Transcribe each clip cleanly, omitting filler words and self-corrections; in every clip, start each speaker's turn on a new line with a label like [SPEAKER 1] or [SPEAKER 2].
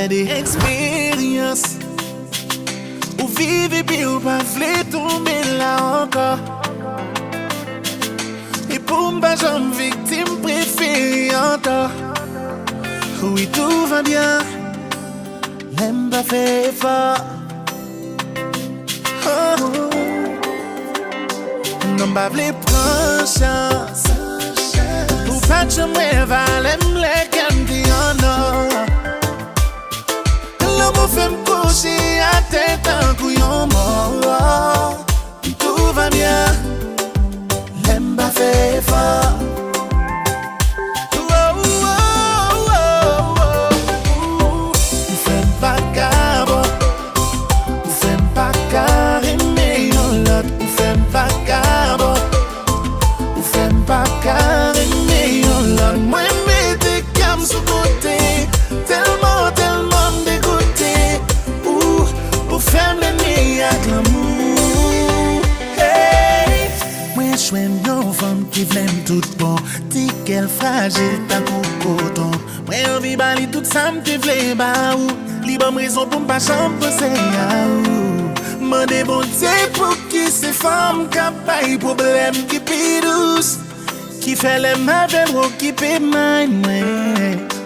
[SPEAKER 1] gen de expérience. Ou vive puis ou pas vle tomber là encore. Et pour m'pas j'en victime préférée encore. Oui, tout va bien, l'aime pas fait effort. Oh, non pas vle prendre chance. Ou pas jamais valem les candy en or. L'amour fait me coucher à tête en couillon mort. Tout va bien, l'aime pas fait effort. Qui v'l'aime tout bon, ti qu'elle fragile ta coton. Moi envie bali tout ça m'te v'l'e ba ou. Li bon raison pour m'pas chambre penser à ou. Mande bon Dieu pour qui ces femmes capable problème qui pi douce. Qui fait les mauvais mots qui pi mine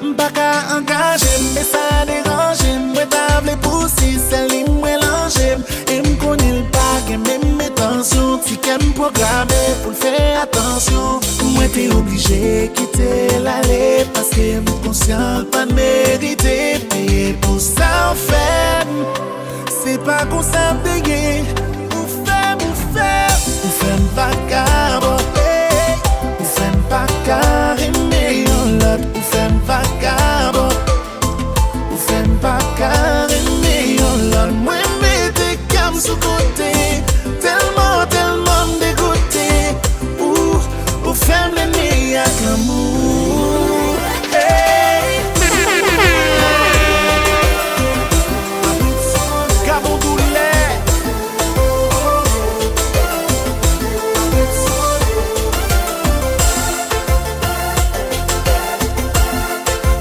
[SPEAKER 1] m'pas ka engager mais ça dérange. Moi t'as v'l'e pousser celle li mélanger. Et m'connait pas que même attention, si qu'elle programme pour faire attention. Moi t'es obligé quitter l'aller parce que me conscient pas de mériter. Payer pour ça en fait, c'est pas qu'on s'en paye. Ou fait pas caboter, ou fait pas carrément l'autre, ou fait pas caboter, ou fait pas carrément l'autre. Moi mettez cam sous côté. Tellement dégoûté. Ou femme l'ennemi à l'amour. Hey. Gabon doulet.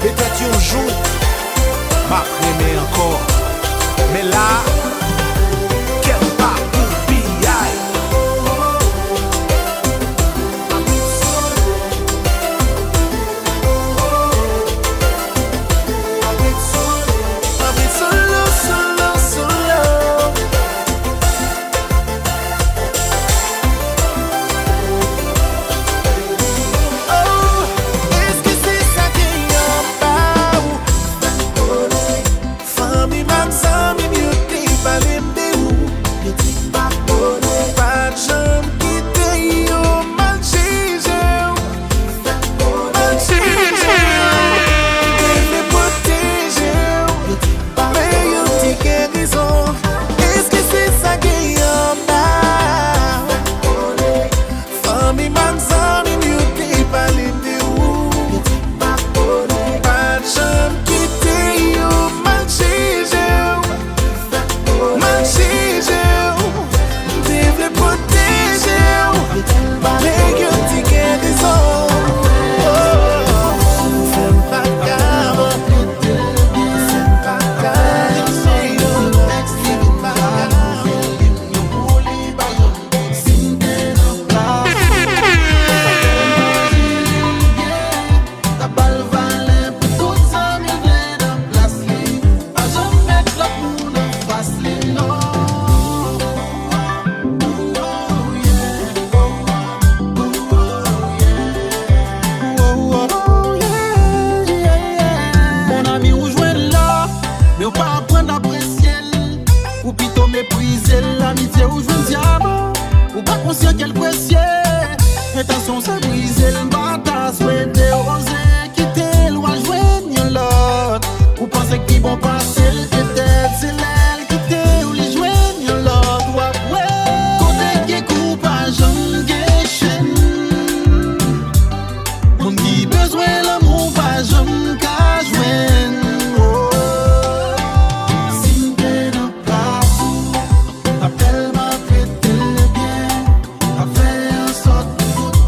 [SPEAKER 1] Peut-être un jour, ma première encore. Mais là,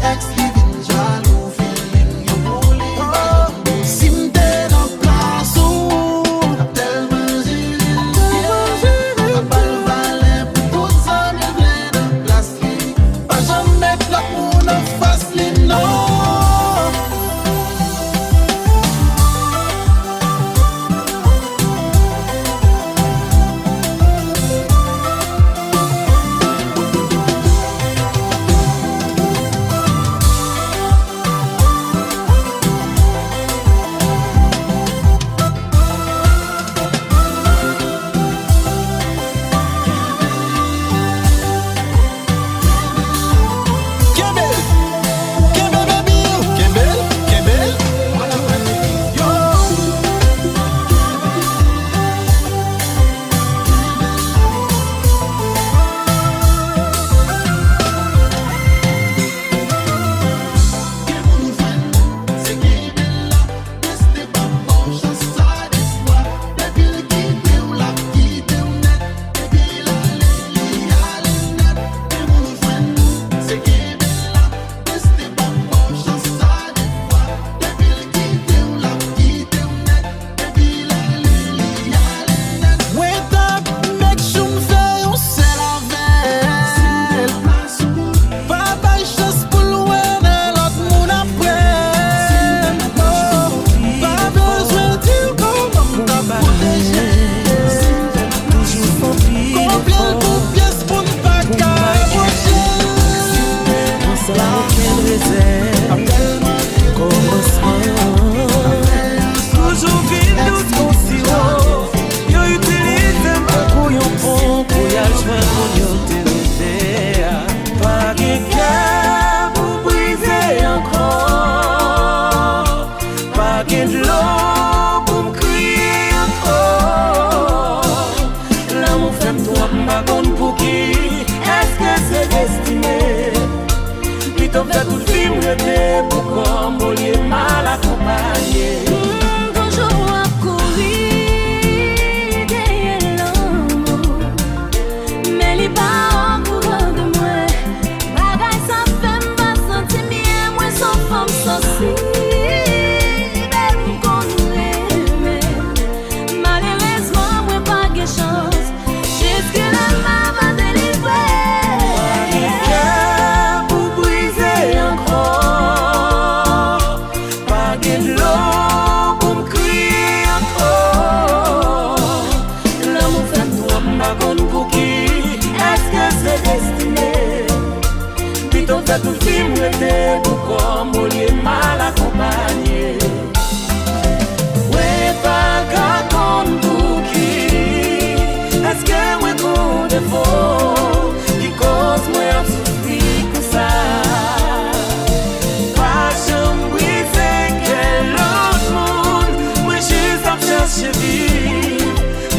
[SPEAKER 2] Ex living jolly. sans aucune réserve. Commencement toujours vite tout ton sirop. Yo utilise mon couillon pour y aller joindre mon yo terrosé. Pas de cœur pour briser encore. Pas de l'eau pour me crier encore. L'amour fait toi ma bonne pour qui? Est-ce que c'est destiné? Plutôt que tout le film rêver pour comme au lieu mal accompagné.
[SPEAKER 3] Toujours à courir derrière l'amour, mais il pas en courant de moi. Bagaille ça fait me sentir bien, moi sans femme sensible. Malheureusement, moi pas de chance. Jusque là, ma va délivrer.
[SPEAKER 2] Cœur pour briser encore. Pas de l'eau pour me crier encore. L'amour fait toi ma bonne pour qui? Est-ce que c'est destiné? Plutôt que tout film rêver pour comme au lieu mal accompagné. Ouais, pas qu'à compte pour qui? Est-ce que moi pour défaut qui cause moi à souffrir pour ça? Pas jamais briser quel autre monde. Moi juste à chercher vivre,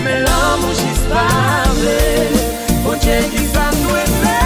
[SPEAKER 2] mais l'amour juste pas vrai. Bon Dieu qui ça nous est fait.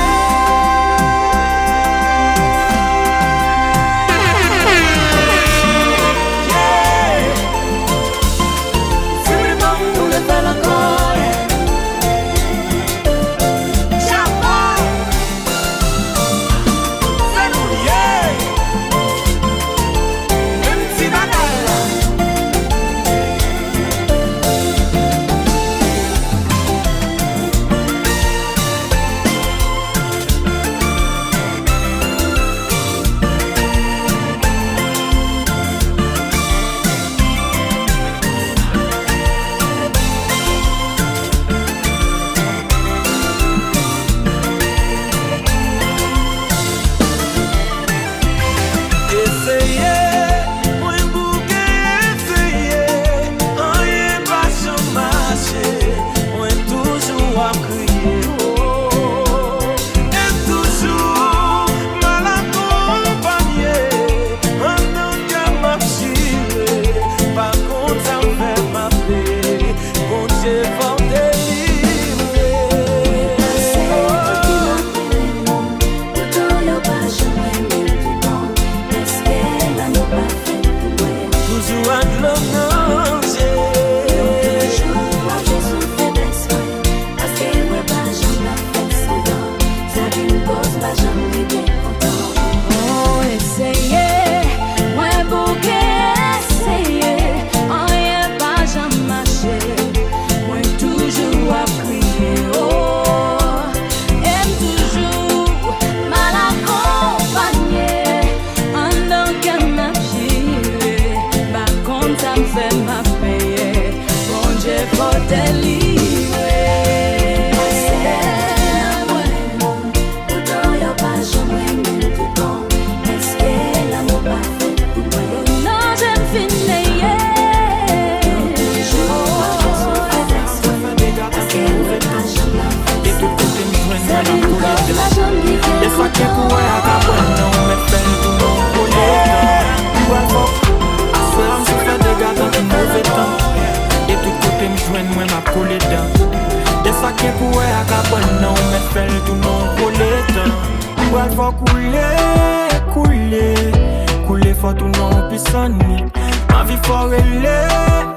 [SPEAKER 2] Couler faut tout non pisani. Ma vie faut relais.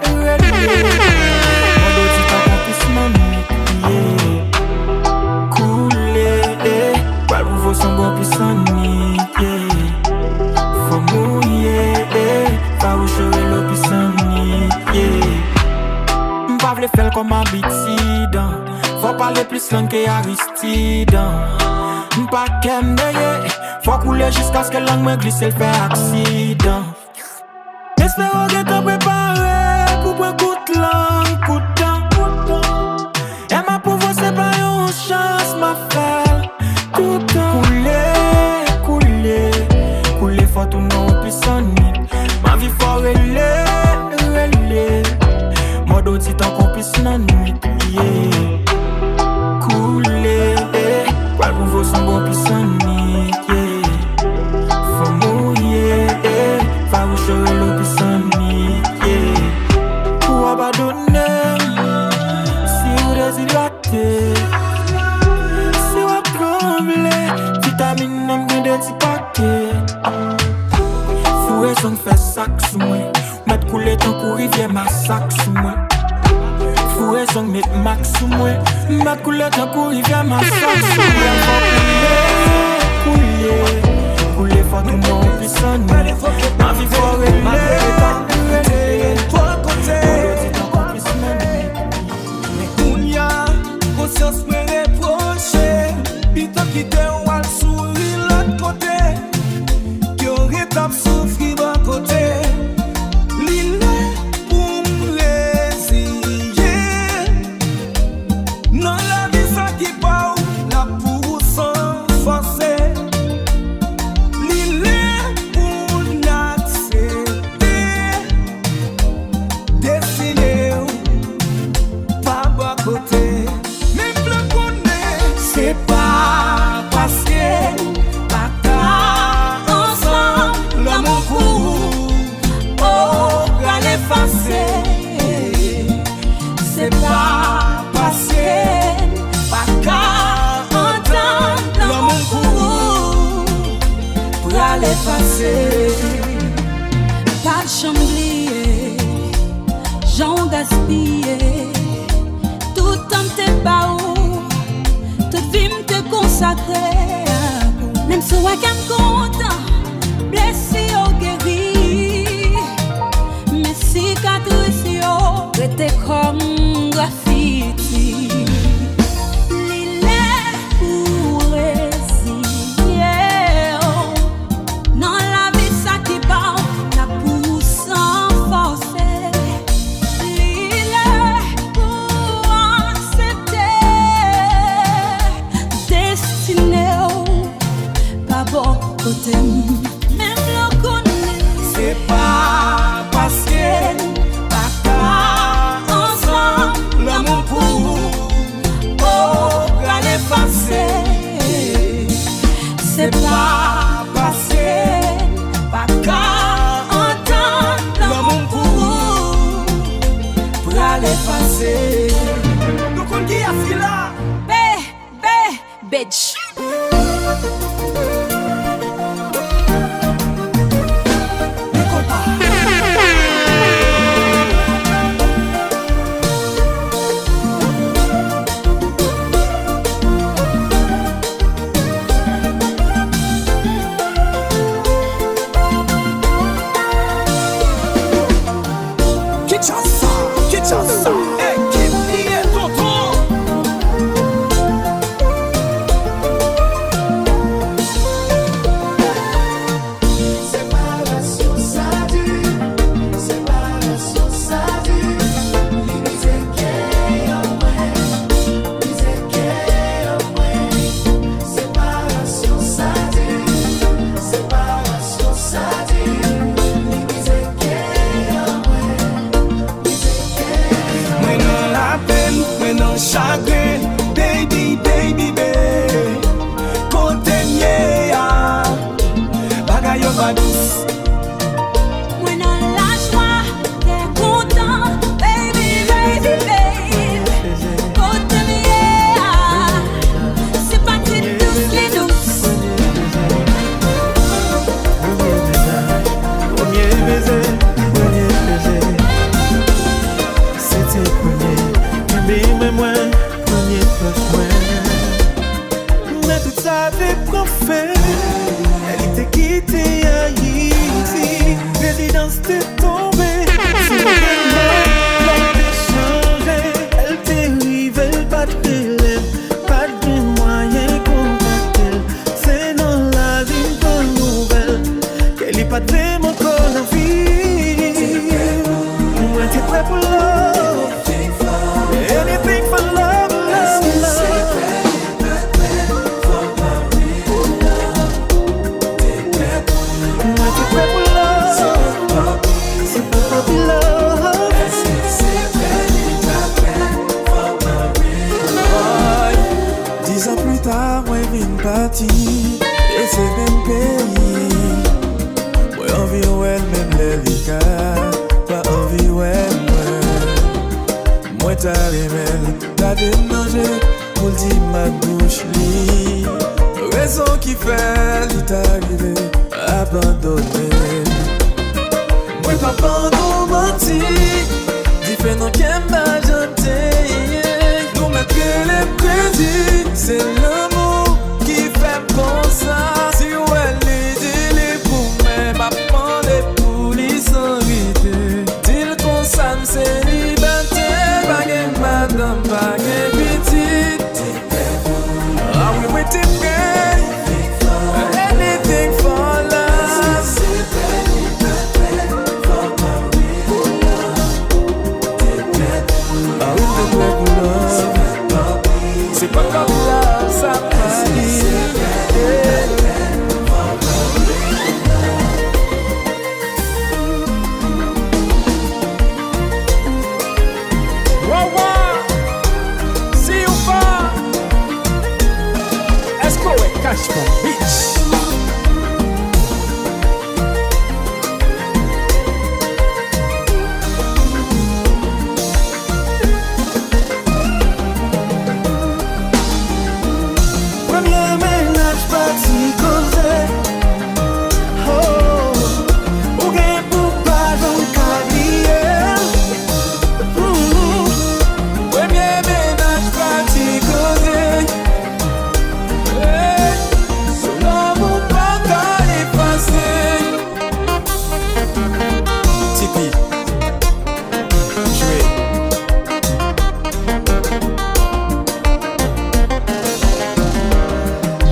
[SPEAKER 2] Mon dos dit pas qu'on puisse m'ennuyer. Couler, pas le nouveau son bon pisani. Faut mouiller, pas où jouer le pisani. M'pas vle faire comme Abitide. Faut parler plus langue que Aristide. M'pas qu'aime d'ailleurs. Faut couler jusqu'à ce que langue me glisse, elle fait accident. Espérons que t'es préparé pour prendre coup de langue, coup de temps. Et ma pauvre c'est pas une chance, ma felle. Tout le temps. Couler, ti paquet. Fouet son fait sac sous moi. Mettre couler ton cou rivière ma sac sous moi. Fouet son met max sous moi. Mettre couler ton cou rivière ma sac sous moi. Couler fort tout mon puissant. Ma vie forêt ma vie
[SPEAKER 4] toi côté. Conscience me reprocher, plutôt quitter ou al sourire l'autre côté, qui aurait tap souffrir d'un côté. L'île pour m'résigner, non la vie ça qui part, la pour sans forcer. L'île pour n'accepter, destiné pas bas côté. C'est pas parce que pas ensemble l'amour pour oh la l'effacer. C'est pas parce que pas entendre l'amour pour la l'effacer.
[SPEAKER 3] Pas de chamblier, j'en gaspillé, tout en tes baous. Toute vie me te consacrer. Même si我敢content, blessé ou guéri, mais cicatrices étaient comme graffiti. L'île pour résigner, non la vie ça qui part, la pousse sans forcer. L'île pour accepter. Pas bon côté, même le connaît.
[SPEAKER 4] C'est pas parce que pas ensemble l'amour pour oh la l'effacer. C'est pas parce que pas entendre l'amour pour la l'effacer. Donc on dit à Fila.
[SPEAKER 3] Bitch.
[SPEAKER 4] Kinshasa, hey, give me a tonton. Chagrin, baby, baby, baby. Contenye ya, bagay yo va douce.
[SPEAKER 3] When on la joie, t'es content, baby, baby, baby. Contenye, c'est pas tes douces, les douces.
[SPEAKER 2] Premier baiser, c'était premier. Mais moi, premier proche moi. Mais toute sa vie profère, elle était quittée à Haïti. Résidence t'est tombée, c'est l'homme changé. Elle t'arrive, elle pas de délai, pas de moyen contacter. C'est dans la vie bonne nouvelle qu'elle est pas vraiment qu'on a vie. Moi t'es prêt pour l'homme. Anything for love, love, love. Moi t'es prêt pour love. C'est pas pour love.
[SPEAKER 4] 10 ans plus tard, moi vine parti. Et c'est même pays. Moi envie ouais même les liqueurs. Pas envie ouais moi. Moi t'as remède, t'as de manger. Pour dire ma bouche li. raison qui fait l'Italie abandonné. Moi papa nous menti, différent qu'elle m'a janté. Nous mettre les crédits, c'est l'amour qui fait bon ça. Si elle est dit pour moi, m'a demandé pour les s'inviter. Dis-le qu'on s'aime, c'est liberté. Baguette madame, baguette petite. Ah oui, oui, t'es prêt. Anything for love. Ah oui, t'es prêt pour love. C'est pas comme love, ça m'a dit. Wow, wow. See you far. Esco et Cash from Beach.
[SPEAKER 1] Premier ménage parti causé. Oh, ou gain pour pas dans carrière.
[SPEAKER 4] Premier ménage parti causé. Selon mon pas qu'à effacer. Tipeee. Jouer.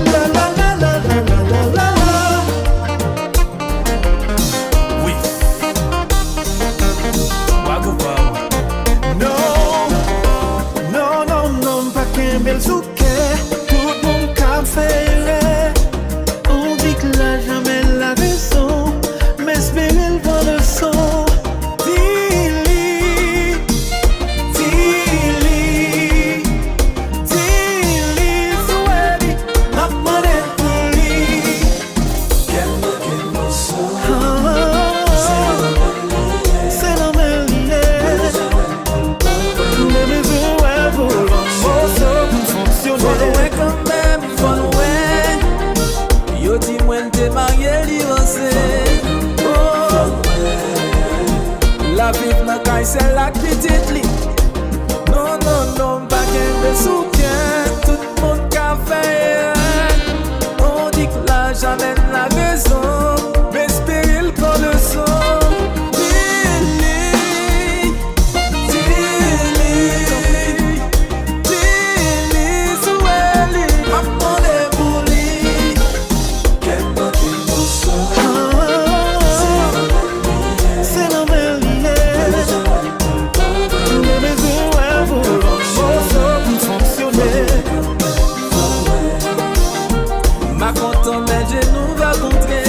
[SPEAKER 1] La la la la la la la la.
[SPEAKER 4] Oui. Wago Power.
[SPEAKER 1] Non, non, non, non, pas qu'un bel souquet. Tout mon café. On dit que là jamais la raison, mais espérer le bon le son. Dis-lui, dis-lui, dis-lui, souhaite, m'a demandé pour lui. C'est la même liée. Les maisons, elles volent en morceaux pour fonctionner.
[SPEAKER 4] Follow quand même, follow. Yo dis moi t'es marié divorcé. Oh. La vie n'a qu'à c'est la petite lit. Non, non, non, pas qu'un soutien. Tout le monde qu'a fait. On dit que l'argent mène la raison. Mais espérer le prend le son. Dis-lui, dis-lui, dis-lui, souhaite-lui. M'a demandé pour lui.
[SPEAKER 1] C'est la même liée. Les maisons, elles volent en morceaux pour fonctionner.
[SPEAKER 4] Ma content, mais je nous va contrer.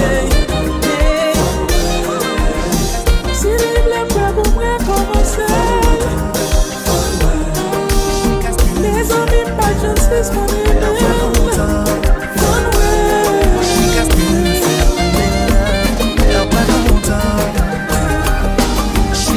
[SPEAKER 4] Si les blêmes pas pour moi commencer. Les amis, pas de chance, c'est ce qu'on est.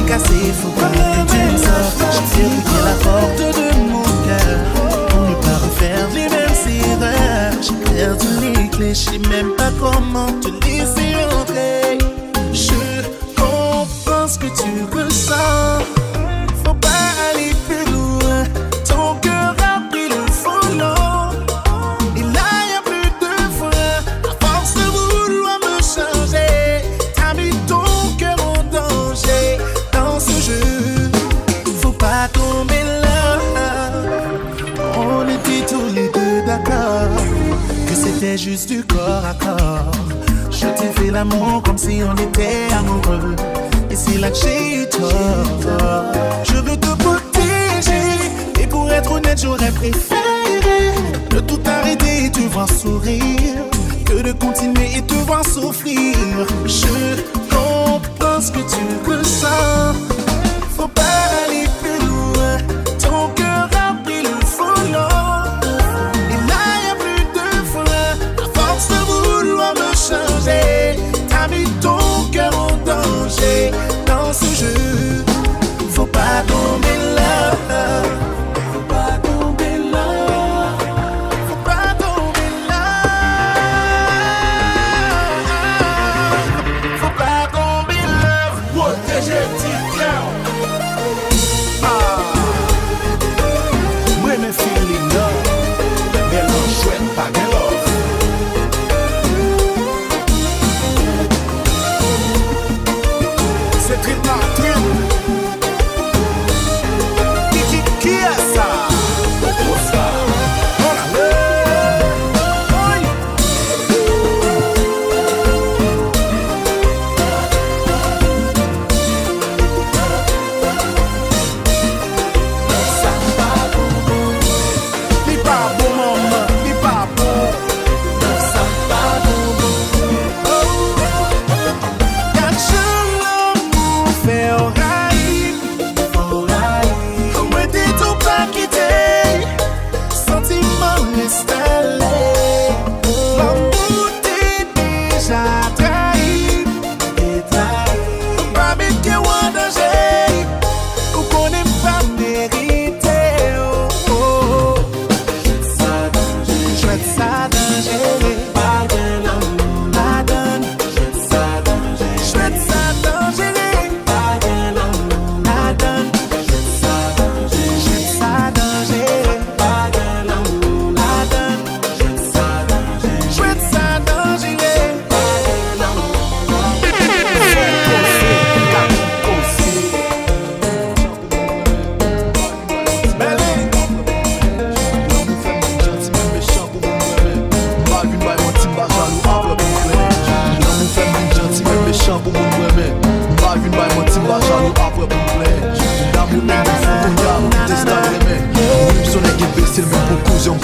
[SPEAKER 1] Cassé, faut pas que tu sortes. J'ai fermé la porte de mon cœur pour ne pas refaire les mêmes erreurs. J'ai perdu les clés, je sais même pas comment te laisser entrer. Je comprends ce que tu ressens. Faut pas aller plus loin. Ton cœur a pris le volant. Et là y a plus de frein. À force de vouloir me changer, t'as mis ton cœur en danger. Dans ce jeu, faut pas tomber là. On était tous les deux d'accord que c'était juste du corps à corps. Je t'ai fait l'amour comme si on était amoureux. Et c'est là que j'ai eu tort. Je veux te protéger. Et pour être honnête, j'aurais préféré de tout arrêter et te voir sourire que de continuer et te voir souffrir. Je comprends ce que tu ressens. Faut pas aller plus loin. Ton cœur a pris le volant. Et là y a plus de frein. À force de vouloir me changer, t'as mis ton cœur en danger. Dans ce jeu, faut pas tomber là. Faut pas tomber là. Faut pas tomber là.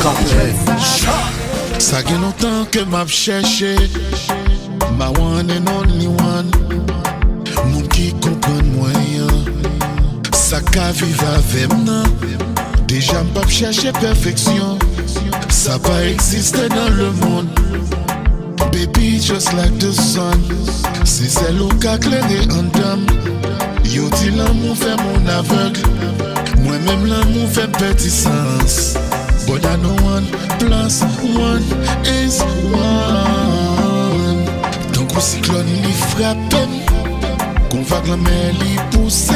[SPEAKER 5] Sampler.
[SPEAKER 1] Ça fait longtemps que m'a cherché my one and only one. Moun qui comprend moyen. Ça ka vive avec moi. Déjà m'pas chercher perfection. Ça pas existé dans le monde. Baby just like the sun. Si c'est l'eau qui a clairé en dame. Yo dit l'amour fait mon aveugle. Moi-même l'amour fait petit sens. But I know 1 plus 1 is 1. Donc au cyclone li frappe. Qu'on va la mer li pousse.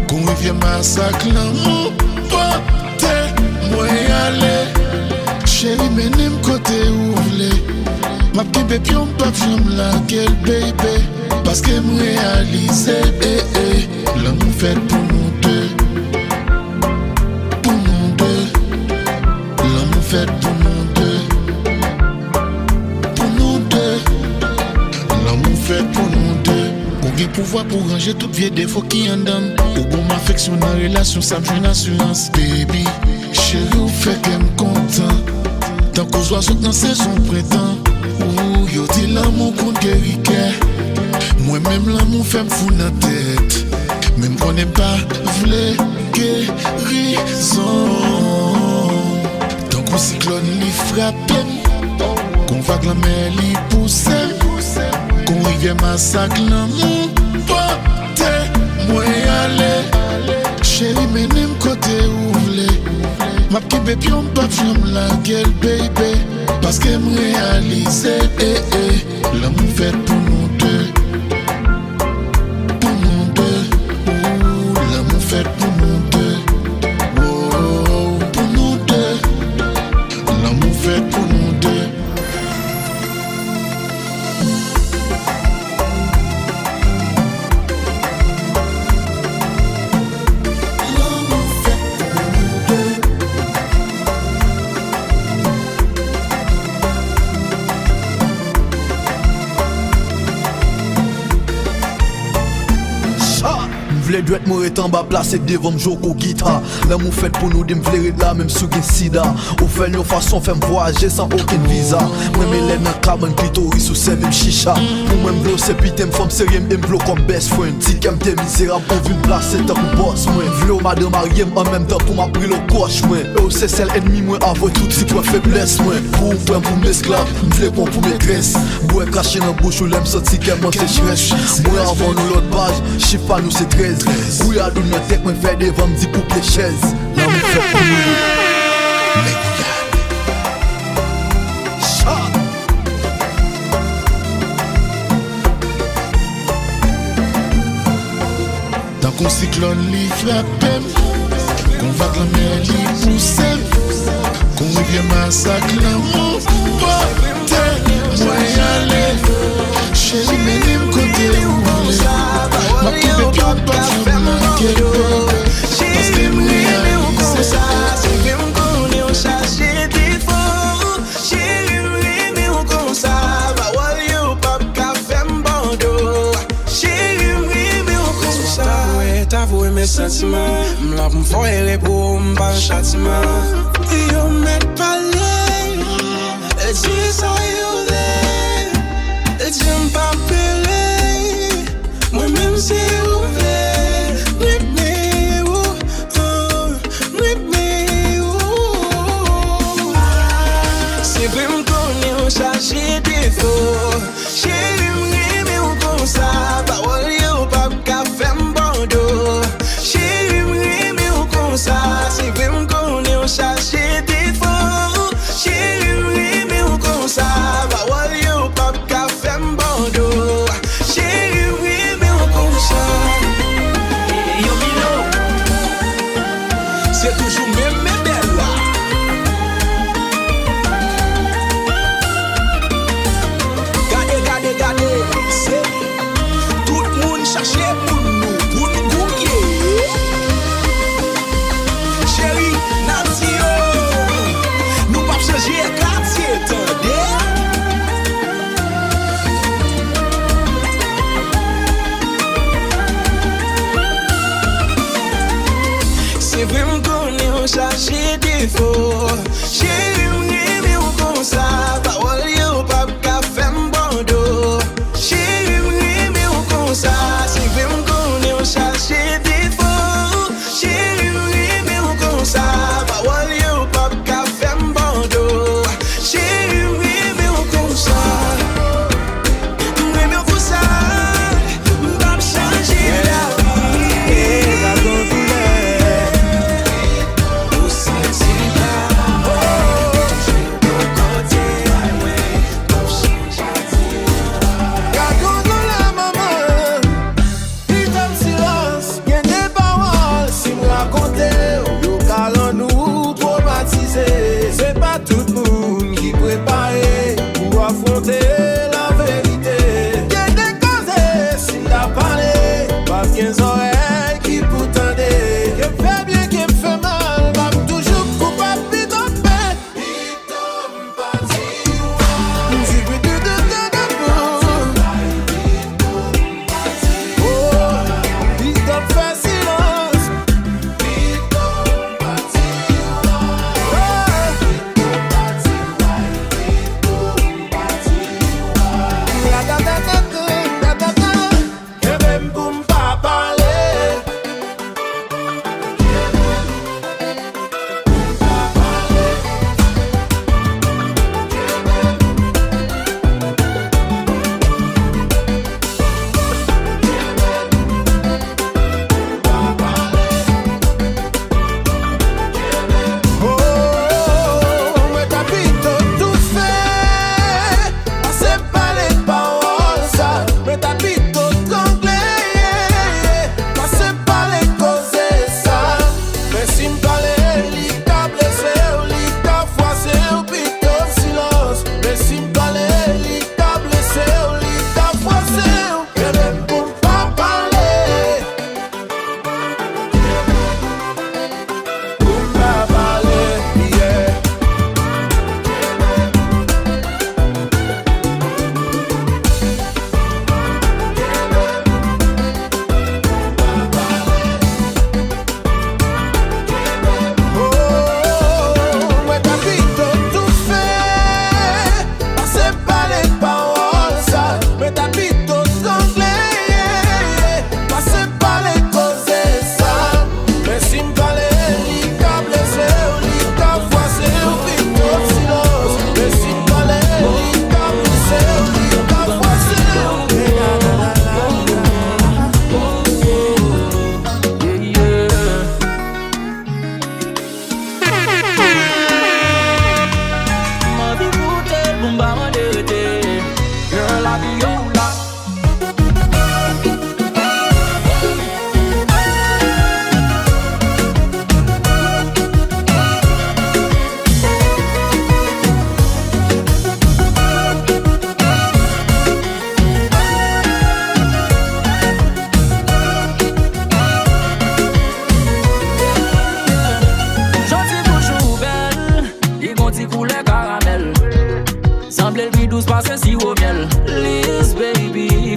[SPEAKER 1] Qu'on rivière massacre l'amour. Portez moi aller. Chérie menem côté où v'lez. Ma petite bébé on pas j'aime la gueule baby. Parce que me réalise l'amour fait pour nous deux. Pour nous deux. L'amour fait pour nous deux. Pour nous deux. L'amour fait pour nous deux. Ou bien pouvoir pour ranger tout vieux défaut qui en donne. Ou bon m'affection dans la relation, ça me joue une assurance. Baby, chérie, ou fait qu'elle me content. Tant qu'on soit saute dans saison printemps. Ou yo dit l'amour contre guéricare. Moi-même l'amour fait me fou dans tête. Même qu'on n'aime pas v'lait guérison. Tant qu'on cyclone li frappe. Qu'on va la mer li pousse. Qu'on rivière massacre l'amour. Portez moi aller. Chérie menem côté où v'lez. Ma petite bébé on pas j'aime la gueule baby. Parce qu'elle me réalise l'amour fait pour nous deux. Pour nous deux. L'amour fait pour nous deux. Oh, pour nous deux. L'amour fait pour nous deux.
[SPEAKER 5] V'lè dwet mouret en bas placé devant m'jou ko guitare. L'amour fait pour nous, dem v'lè red là même sous gen sida. Ou fait yon façon fait voyager sans aucun visa. Moi m'élève dans cabane clitoris ou serve chicha. Ou même v'lè c'est pite m'femme sérieux m'blo comme best friend. Si qu'aime t'es misérable on v'une place tant qu'on boss moi. V'lè madame mariée en même temps pour m'a pris le coche moi. Ou c'est celle ennemi moi avant tout si toi faiblesse moi. Pour m'esclave, v'lè pour maîtresse. Bois caché dans bouche ou l'aime sorti qu'elle monte sécheresse. Moi avant nous l'autre page, chiffre pas nous c'est 13. Oui, à notre tête, moi fait des ventes, 10 pour les chaises. L'amour fait pour nous.
[SPEAKER 1] Tant qu'on cyclone li frappe. Qu'on va la mer li pousse. Qu'on rivière massacre l'amour. Portez moi aller. Chérie menem côté où v'lez. Ma petite bébé on pas j'aime la gueule. Parce que me réalise.
[SPEAKER 6] Chérie m'connait on chargé défaut. Chérie m'aime comme ça. Bah ouais yo pas qu'à faire m'bando. Chérie m'aime comme ça. T'avouer mes sentiments. M'la pour m'foyer pour m'pas châtiment. Yo m'aide parler. Et dis ça yo l'est. Et j'aime pas appeler. Moi-même c'est ouvert. With me, with me. C'est vrai m'connait on chargé défaut. Chérie m'aime comme ça. Parole yo pas qu'à faire m'bando. Chérie m'aime comme ça. C'est vrai m'connait on chargé défaut. Chérie m'aime comme ça. Parole yo pas qu'à faire m'bando. Chérie m'aime comme ça. Yo Milo, c'est toujours même mes belles là. Regardez, c'est tout le monde cherche pour nous gouiller. Chérie, Natio, nous pas changer quartier, attendez. C'est vrai m'connait on cherche défaut.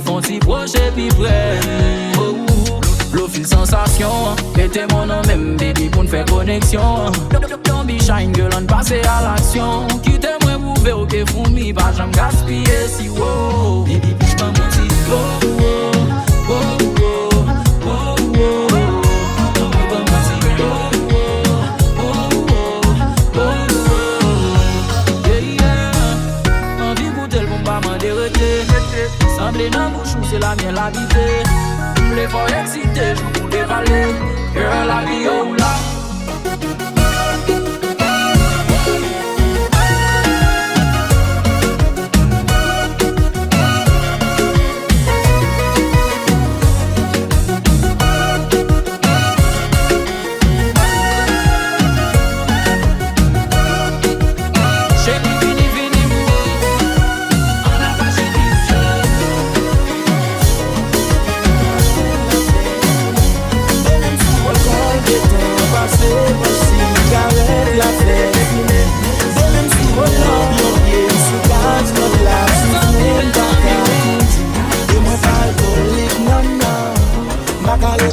[SPEAKER 2] font si proche et puis près. L'eau file sensation, était mon nom même baby pour nous faire connexion. Don't be shine girl, on passe à l'action. Quitte moi pour faire ok pour me, pas j'aime gaspiller si wow. Baby puis pas mon petit oh oh oh oh oh oh. Semblé dans bouche c'est la mienne la vité. Les fois excité, je vous dévaler. Girl, la vie oh là.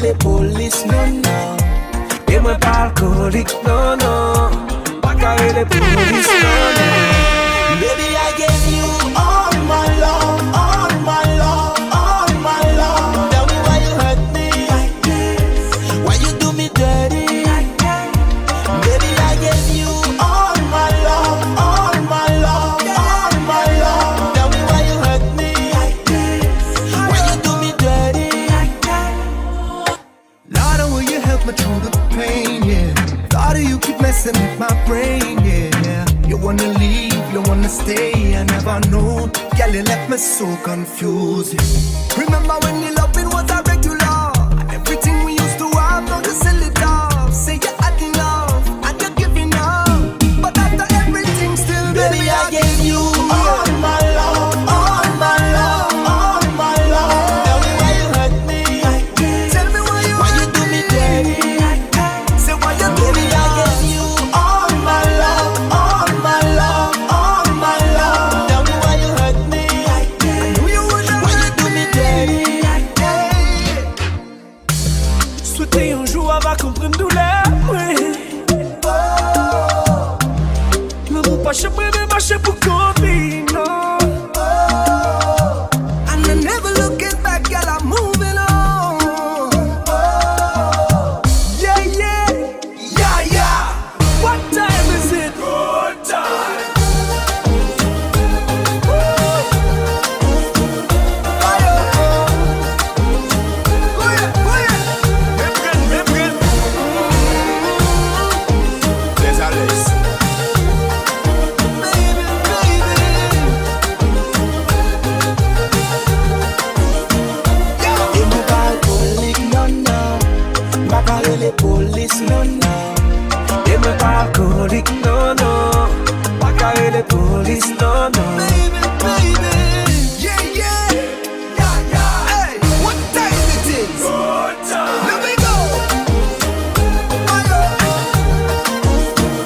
[SPEAKER 6] Les police non non. Et moi pas alcoolique non non. Pas carré les police non non. Baby I gave you all my love, all my love, all my love. Tell me why you hurt me like this. Why you do me dirty like that. Baby I gave you all my love, all my love, all my love. Tell me why you hurt me like this. Why you do me dirty like that.
[SPEAKER 1] Lord, will you help me through the pain, yeah. Lord, you keep messing with my brain, yeah. You wanna leave, you wanna stay, I never know. Girl, you left me so confused, yeah. Remember when your loving was a regular, and everything we used to have, now you sell it off. Say you're adding love, and you're giving up. But after everything still,
[SPEAKER 6] baby, I gave you all my love, all my love, all my love. Tell me why you hurt me like this.
[SPEAKER 1] Tell me why
[SPEAKER 6] you do me dirty like that.
[SPEAKER 1] Say why you do
[SPEAKER 6] baby,
[SPEAKER 1] me
[SPEAKER 6] I gave you all my love, all my love, all my love. Tell me why you hurt me like this.
[SPEAKER 1] I knew you would.
[SPEAKER 6] Why you do me dirty like that.
[SPEAKER 1] Souhaiter un jour avoir compris douleur, oui. Mais vous pas chemin de marcher pour copie, non. And I never looking back, girl, I'm moving on. Yeah, yeah, yeah, yeah. What time is it? Good time.
[SPEAKER 6] Les police non non. Et me pas alcoolique non non. Pas carré les police non non.
[SPEAKER 1] Baby, baby, yeah, yeah, yeah, yeah. Hey, what time it is? Good time. Let me go.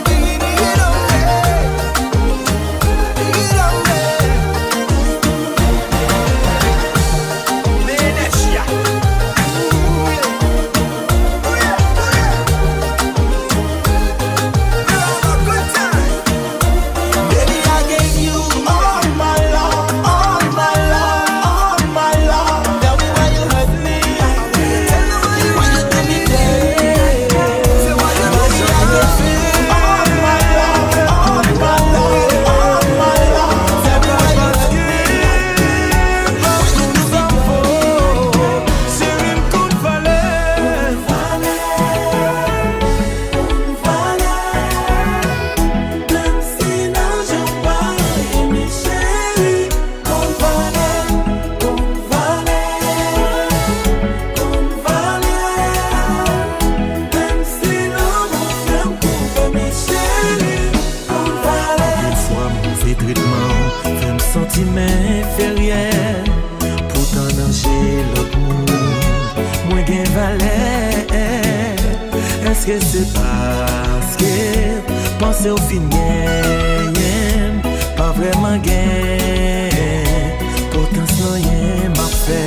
[SPEAKER 1] Dig it on me. Venetia.
[SPEAKER 2] Sentiment fait rien. Pourtant danger l'autre monde moins gain valeur. Est-ce que c'est parce que penser au fin gain pas vraiment gain. Pourtant sans rien m'a fait.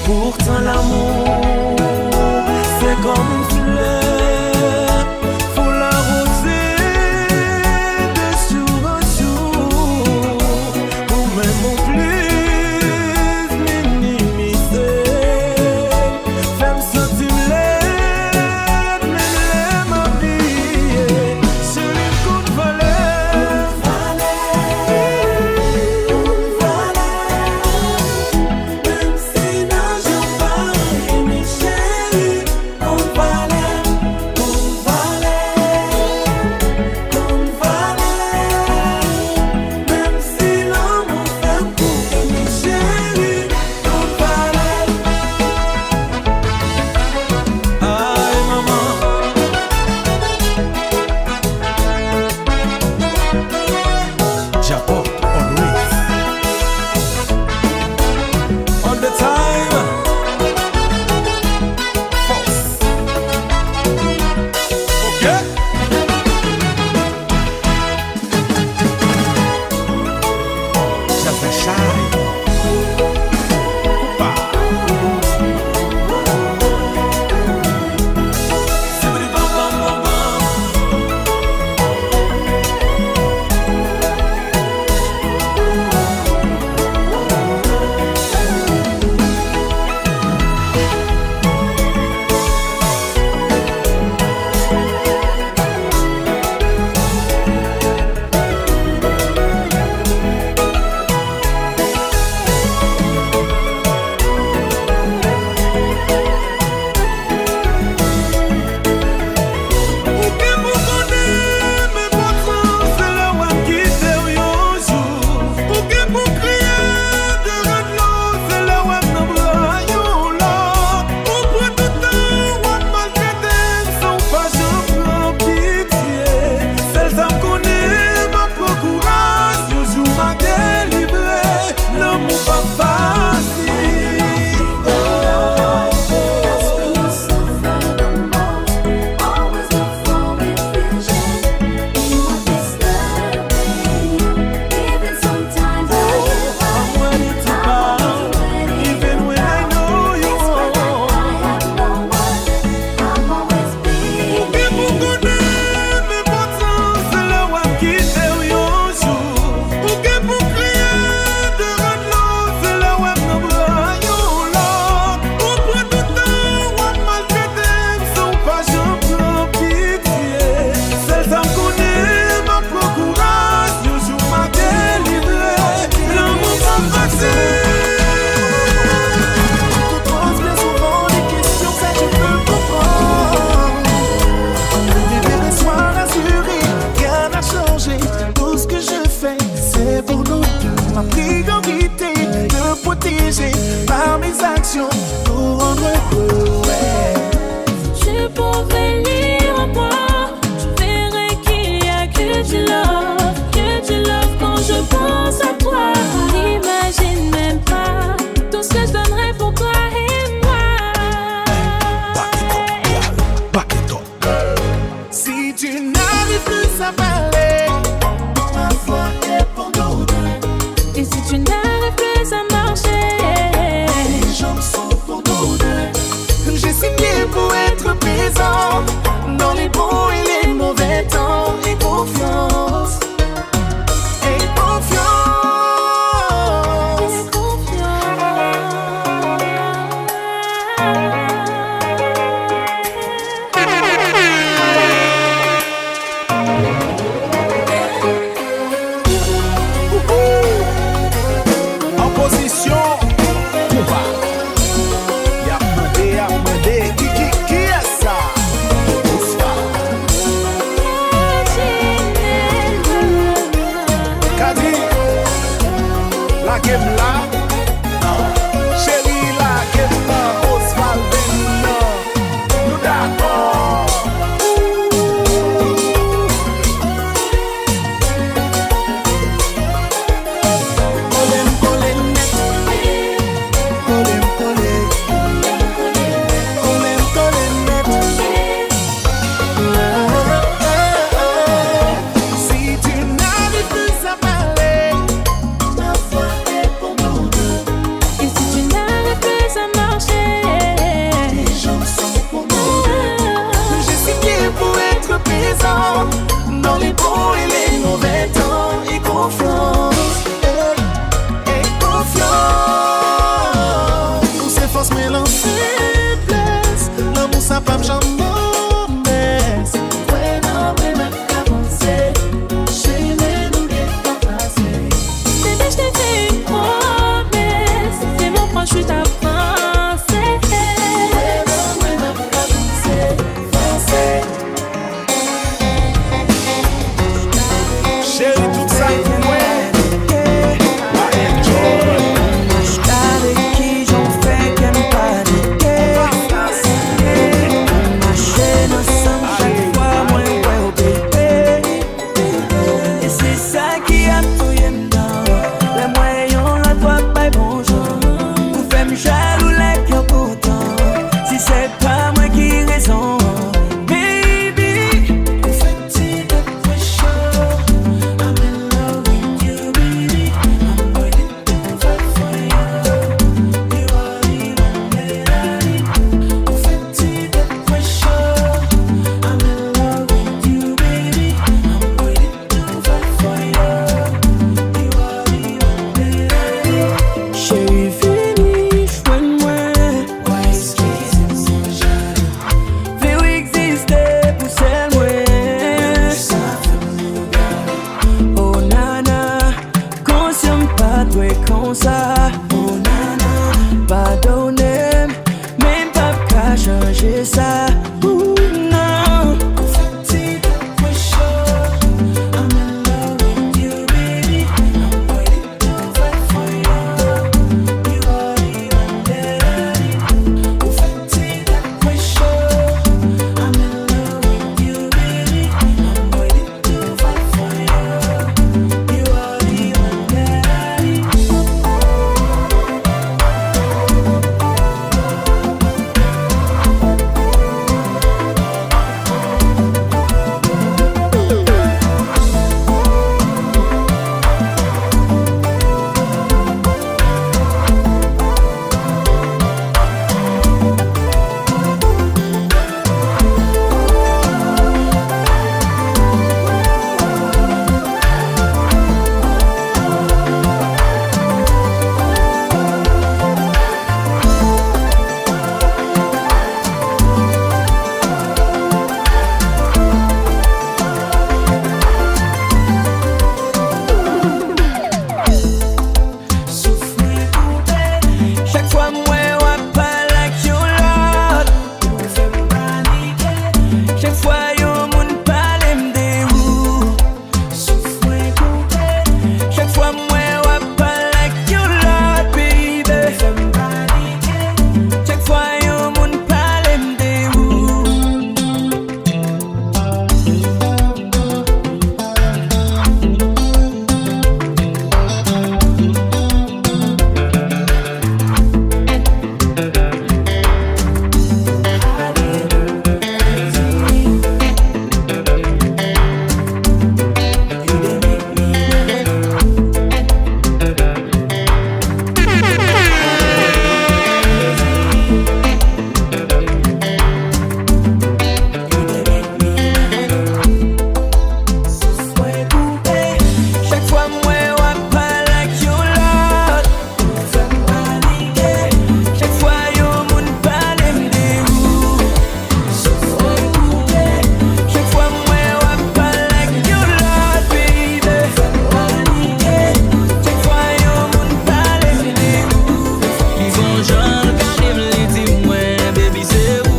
[SPEAKER 2] Pourtant l'amour, c'est comme une fleur, faut l'arroser de jour en jour, ou même au plus minimiser. Femme sentir l'aide, mais l'aime oublier. Je lui coupe valeur,
[SPEAKER 6] Même si n'a jamais confiance. Et confiance.
[SPEAKER 1] Ou c'est force mélanger blesse. L'amour ça pas jamais baisse.
[SPEAKER 3] Ouais, non, mais même qu'à penser. Chez les nous qui t'ont passé. Bébé, je t'ai fait une promesse. C'est mon proche, je suis ta pensée. Ouais, non, mais même qu'à penser.
[SPEAKER 1] Chérie, tout ça pour moi.
[SPEAKER 6] Avec qui j'en fais qu'elle paniquer. Ma chaîne ensemble chaque fois moins ouais au bébé. Et c'est ça qui a tout y'en les moyens la doit pas bonjour. Vous faites me jaloux les cœurs pourtant. Si c'est pas moi qui raison. Baby, vous faites si de pressure. I'm in love with you, baby. I'm waiting to fight for you. You are the only lady. Vous faites si de pressure. I'm in love with you, baby. I'm waiting to fight for you. You are the only lady. Chérie, finish when we're wise kisses. Viu exister pour celle oh nana, conscient pas toi comme ça. Oh nana, pardonnez, même pas qu'à changer ça. Ooh, non. I'm in love with you, baby. I'm waiting to fight for you. You are the only lady. Who fancy that pressure? I'm in love with you, baby. I'm waiting to fight for you. You are the only lady. Chaque fois moi ouais pas like you lot. Me fait me paniquer. Chaque fois yo moun parle me de vous. Souffle coupé. Chaque fois moi ouais pas like you lot, baby. Me fait me paniquer. Chaque fois yo moun parle me de vous. Chaque fois moi ouais pas like you lot. Me fait me paniquer. Chaque fois yo moun parle me de vous. Souffle coupé. Chaque fois moi ouais pas like you lot, baby. Me fait me paniquer. Chaque fois yo moun parle me de vous.
[SPEAKER 2] Ils vont genre regarder me les dire moi, baby c'est où.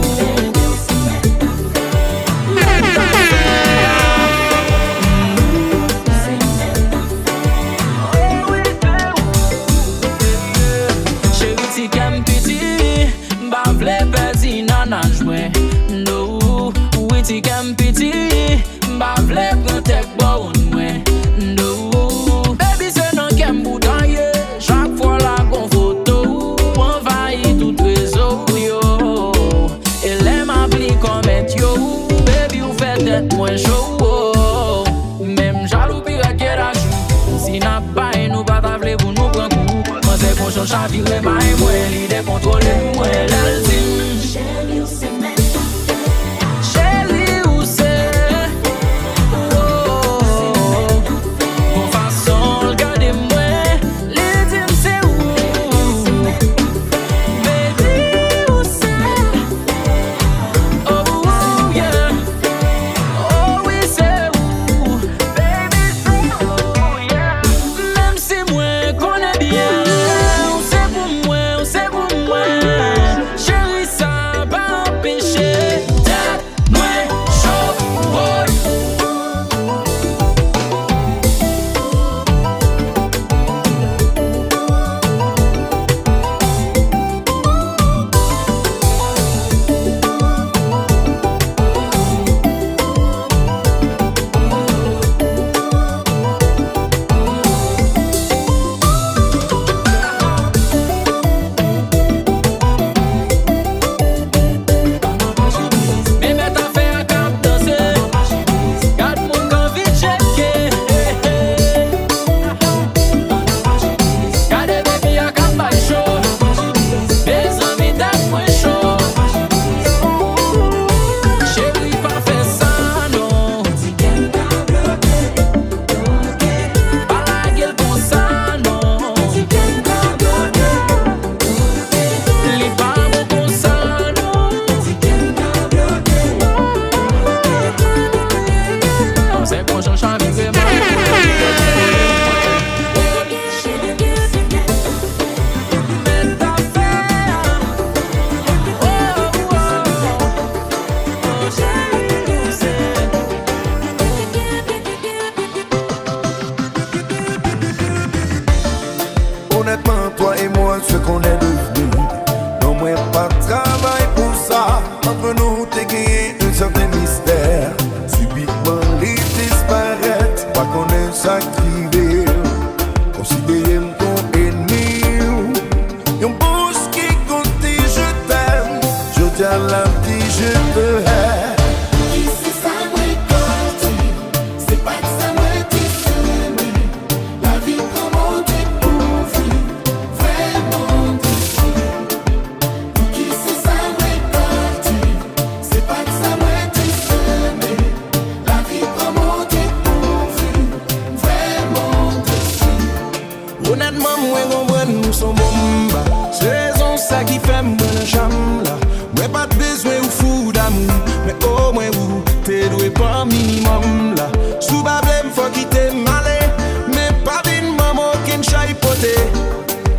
[SPEAKER 2] Chérie, ti qu'aime petit, m'ba vle petit nanage mwen. No, oui ti qu'aime petit, m'ba vle prend tek bon mwen. No, baby c'est non qu'aime boudaye. Chaque fois la gon photo, envahit tout réseau yo. Elle aime appeler comme et yo, baby ou fait tête moins chaud. Même jaloux pire que la joue. Si n'a pas nous pas t'avler pour nous prendre coup. Moi c'est qu'on change chavirer ma et moi l'idée contrôler moi l'ultime.
[SPEAKER 3] Chérie, c'est même
[SPEAKER 2] Chérie ou c'est oh, bon façon
[SPEAKER 1] Yon bouche qui compte dit je t'aime. Je tiens la vie, je te hais.
[SPEAKER 3] Ici ça me côté, c'est pas que ça me décime. La vie comment découvrir, vraiment décime. Ici ça me côté, c'est pas que ça me décime. La vie comment découvrir, vraiment décime.
[SPEAKER 6] Honnêtement, moi, comprends, nous sommes bomba. C'est raison ça qui fait moi la chambre là. Moi, pas de besoin ou fou d'amour. Mais au moins, vous, t'es doué pas minimum là. Sous problème, faut quitter malé. Mais pas d'une maman qui ne chaille poté.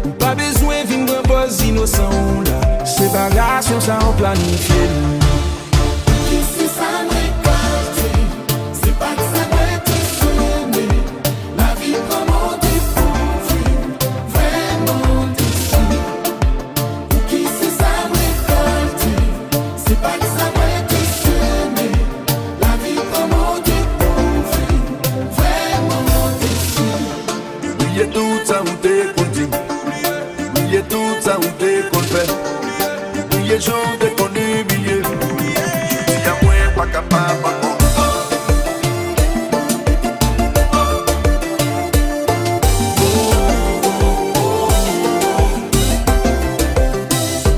[SPEAKER 6] Ou pas besoin d'une pose innocent là. Séparation, ça en planifié.
[SPEAKER 3] Ici ça me côté, c'est pas que ça me décime. La vie comment découvrir, vraiment décime. Ici ça me côté, c'est pas que ça me décime. La vie comment découvrir, vraiment décime.
[SPEAKER 1] Oubliez tout ça où t'es qu'on dit. Oubliez tout ça où t'es qu'on fait. Oubliez gens t'es qu'on humilié. Je dis à moi pas capable encore.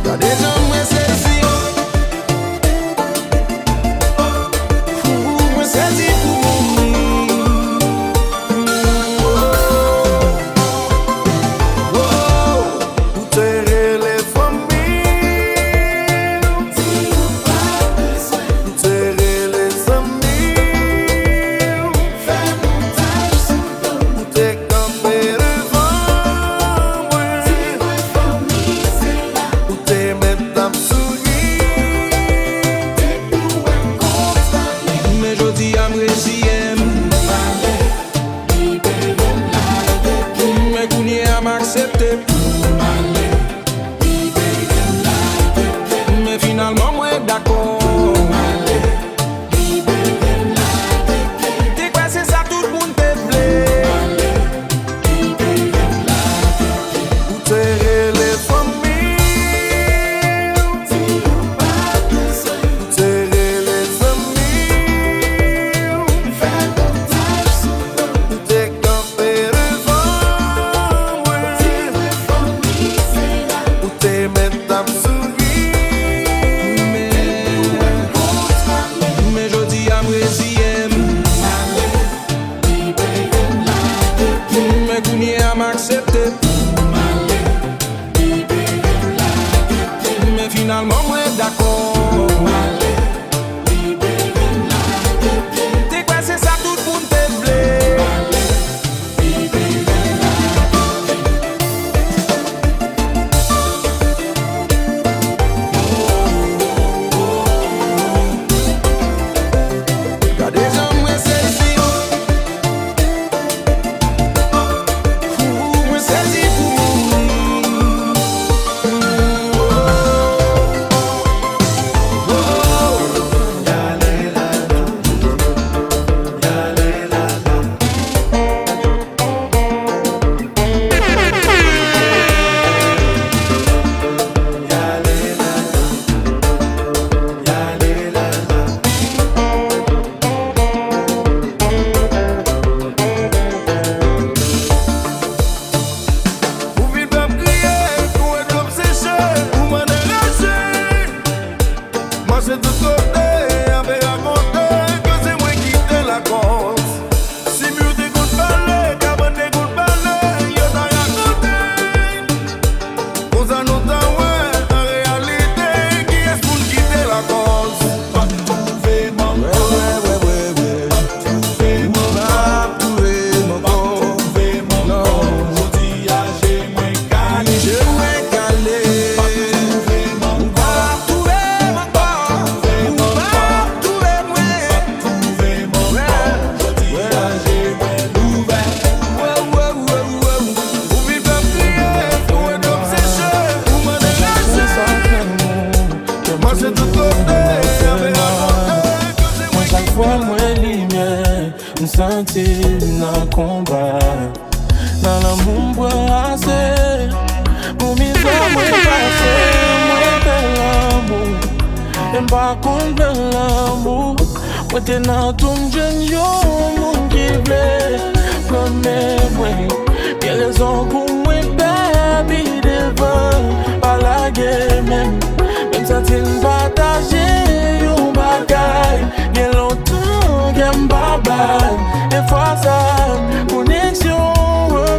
[SPEAKER 6] Y'a des gens moins saisis. Moins saisis pour mourir.
[SPEAKER 1] Où t'es les familles. Où t'es les amis. Où t'es campé devant moi. Où t'es maintenant souri.
[SPEAKER 6] Mais je dis à me mais qu'on y a m'accepter. Mais finalement, moi d'accord. T'es quoi, c'est ça, tout le monde te plaît.
[SPEAKER 1] Où t'es les familles. Où t'es les amis. Où t'es campé devant moi. Où t'es maintenant souri.
[SPEAKER 6] Mais je dis à me mais qu'on y a m'accepter. Mais finalement, moi d'accord. T'es quoi, c'est ça, tout le monde te plaît. Y'a des gens moins saisis. Moins saisis pour mourir.
[SPEAKER 1] Ou vite pas me crier, ou être l'homme séché, ou m'en déranger. Moi c'est tout côté, avec raconter que c'est moi qui t'ai la cause. Si mur t'écoute parler, cabane t'écoute parler, yo t'a raconté. Pour ça nous t'a ouais, en réalité, qui est-ce pour quitter la cause? Pas trouver mon corps.
[SPEAKER 2] Sentir dans le combat, dans l'amour brasé, mon misère. pas contre l'amour. Moi t'es dans ton jeune yo, mon qui plaît. Comme moi, bien raison pour moi, baby, devant. Pas la guerre même. Même ça t'es partagé, yon bagaille. Bien longtemps, qu'elle m'babaille. Des fois ça, connexion,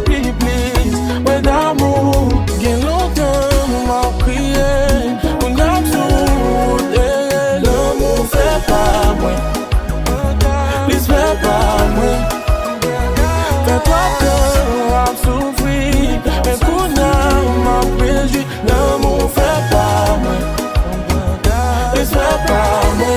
[SPEAKER 2] please. Ouais d'amour, bien longtemps, m'a prié. On a tout, l'amour fait pas moi. Please fait pas moi. Fais-toi peur, à souffrir. Mais qu'on a m'a préjugé, l'amour fait pas moi. Please fait pas moi.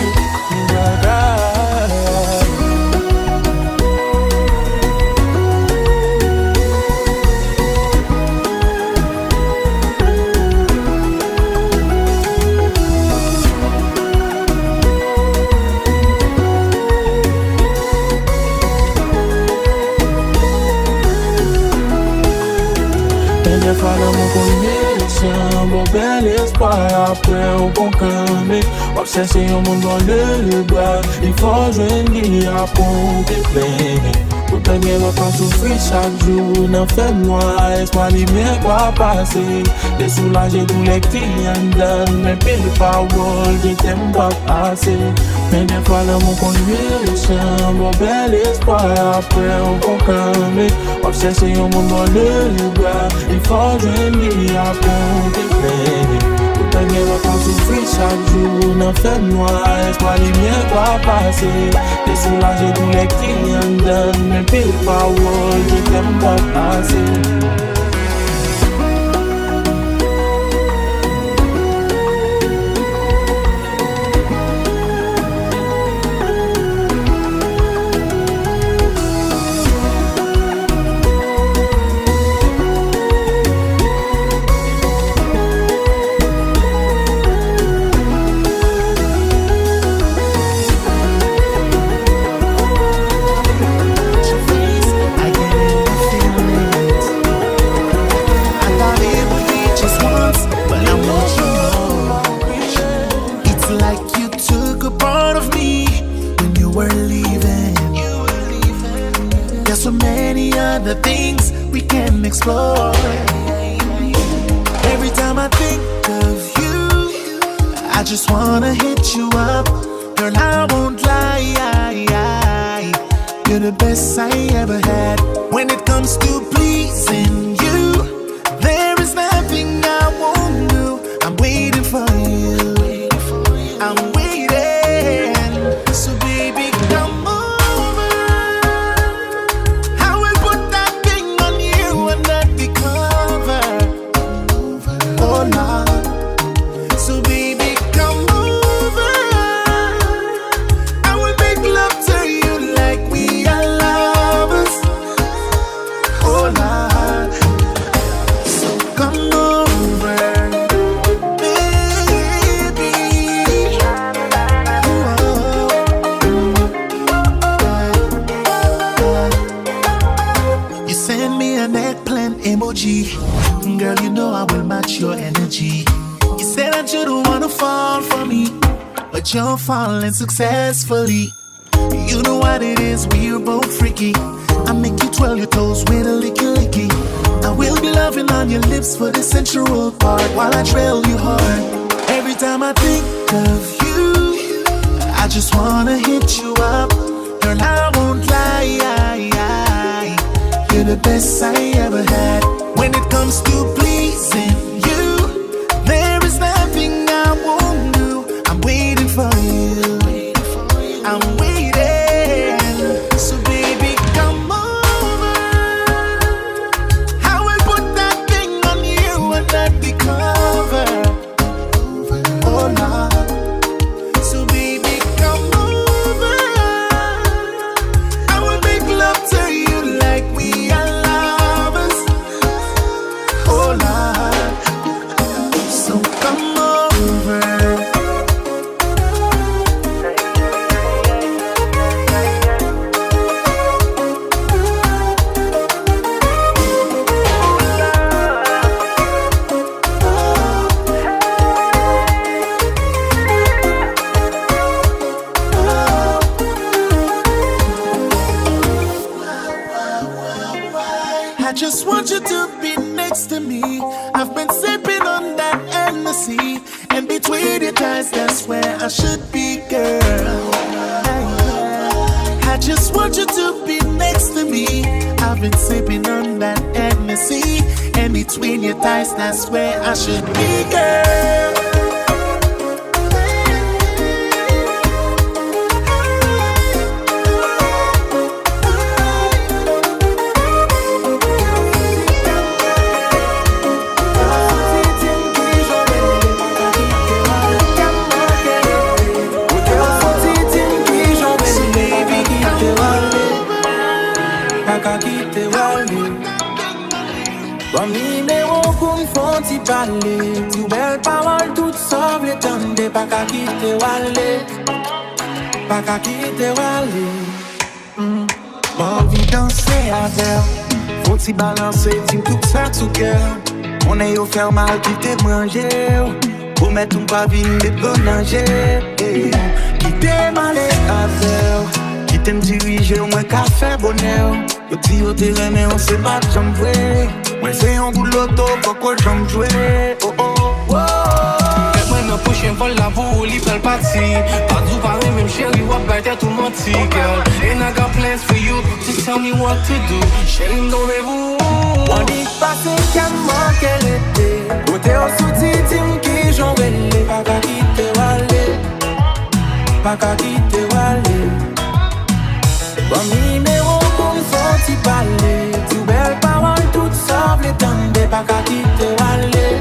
[SPEAKER 2] Des fois l'amour qu'on bon bel espoir après on bon camé. Obsession au monde dans le bras. Il faut joindre à pour te plaire. Pour te bien longtemps souffrir chaque jour. N'en fais moi, espoir lumière quoi passer. Des soulager tous les clients donne. Mais pile parole, je t'aime pas passer. Mais des fois l'amour qu'on bon bel espoir après on bon camé. Obsession au monde dans le bras. Il faut joindre à pour te plaire. Pour te bien longtemps souffrir chaque jour. N'en fais moi, espoir lumière quoi passer. Des soulager tous les clients donne. Mais pile parole, je t'aime pas passer.
[SPEAKER 1] The things we can explore. Every time I think of you, I just wanna hit you up. Girl, I won't lie, you're the best I ever had. When it comes to pleasing you, there is nothing I won't do. I'm waiting for you, I'm waiting. So baby, come on. So baby, come over. I will make love to you like we are lovers. Oh Lord, so come over, baby. You send me an eggplant emoji. Girl, you know I will match your energy. You said that you don't wanna fall for me, but you're falling successfully. You know what it is, we're both freaky. I make you twirl your toes with a licky licky. I will be loving on your lips for the sensual part while I trail you hard. Every time I think of you, I just wanna hit you up. Girl, I won't lie, you're the best I ever had. When it comes to pleasing you, there is nothing I won't do. I'm waiting for you, I'm waiting. So baby, come over. I will put that thing on you under the cover. Oh Lord. So baby, come over. I will make love to you like we are lovers. Oh Lord. just want you to be next to me. I've been sipping on that Hennessy, and between your thighs, that's where I should be, girl. I just want you to be next to me. I've been sipping on that Hennessy, and between your thighs, that's where I should be, girl.
[SPEAKER 2] Tu belle parole, toute sauve les tendez, pas qu'à quitter Wale, pas qu'à quitter Wale.
[SPEAKER 6] Envie danser avec, faut-il balancer, dis tout ça tout cœur. On est au faire mal, quitter manger, pour mettre un pavine de bonanger. Quitter mal et avec, quitter me diriger, au moins qu'à faire bonheur. Petit au terrain, mais on sait pas j'en jouer. Moi c'est un bout de l'auto, pourquoi j'en jouer. Oh oh, oh.
[SPEAKER 2] Moi me prochain vol la pour lui faire partie. Pas du pareil, même chérie, what better to menti, girl. And I got plans for you, just tell me what to do. Chérie, m'donnez-vous.
[SPEAKER 6] On dit pas c'est qu'à manquer l'été. Côté au soutien, dis-moi qui j'en vais les.
[SPEAKER 2] Pas qu'à quitter Wale, pas qu'à quitter Wale.
[SPEAKER 6] Bon numéro pour me sortir parler. Tout belle parole, toute sauve les tendez. Pas qu'à quitter Wale,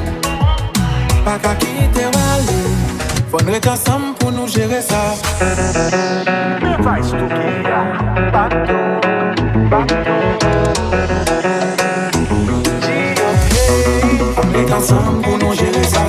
[SPEAKER 2] pas qu'à quitter Wale. Faudrait qu'ensemble pour nous gérer ça.
[SPEAKER 6] Device to Kia, bateau.
[SPEAKER 2] Faudrait qu'ensemble pour nous gérer ça.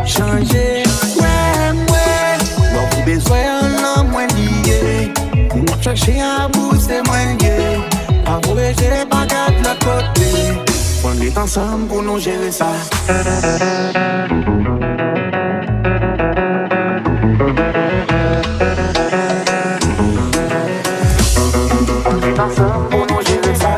[SPEAKER 6] Changer, ouais, bon, vous besoin d'un homme moins lié. Pour moi, chercher à bout, c'est moins lié. Pas vous gérer, pas qu'à de l'autre côté. On est ensemble pour nous gérer ça. On est ensemble pour nous gérer ça.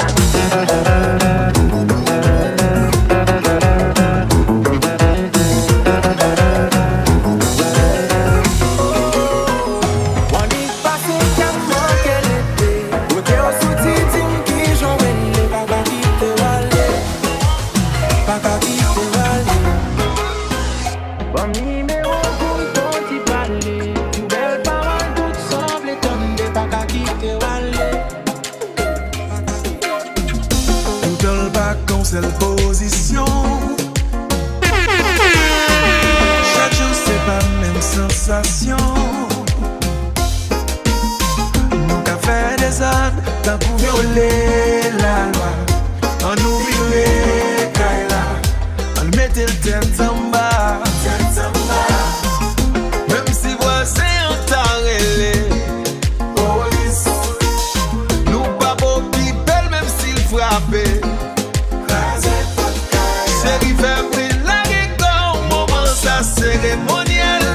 [SPEAKER 4] Seule position. Chaque jour c'est pas même sensation. Nous qu'a fait des actes d'un coup violer la loi. On oublie Kaila, on mettait le tête en bas. Même si voisin on t'a relé. Police, nous pas beau qui belle même s'il frappait.
[SPEAKER 1] Cérémoniel,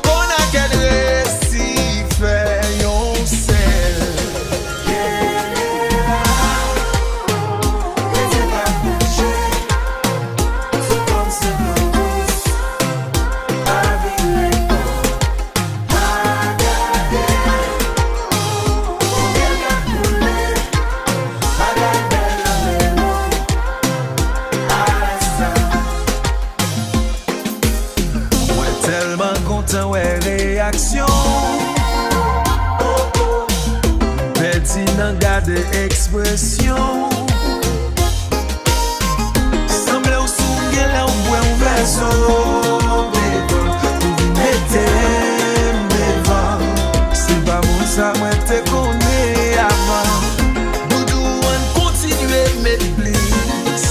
[SPEAKER 1] on a qu'à récit fait yon sel.
[SPEAKER 6] nan gade ekspresyon. Semble ou sou gen la ou bwe ou verso devan, ou vi metem devan. Se pa moun sa mwen te kone avan. Doudou an kontinue met plis.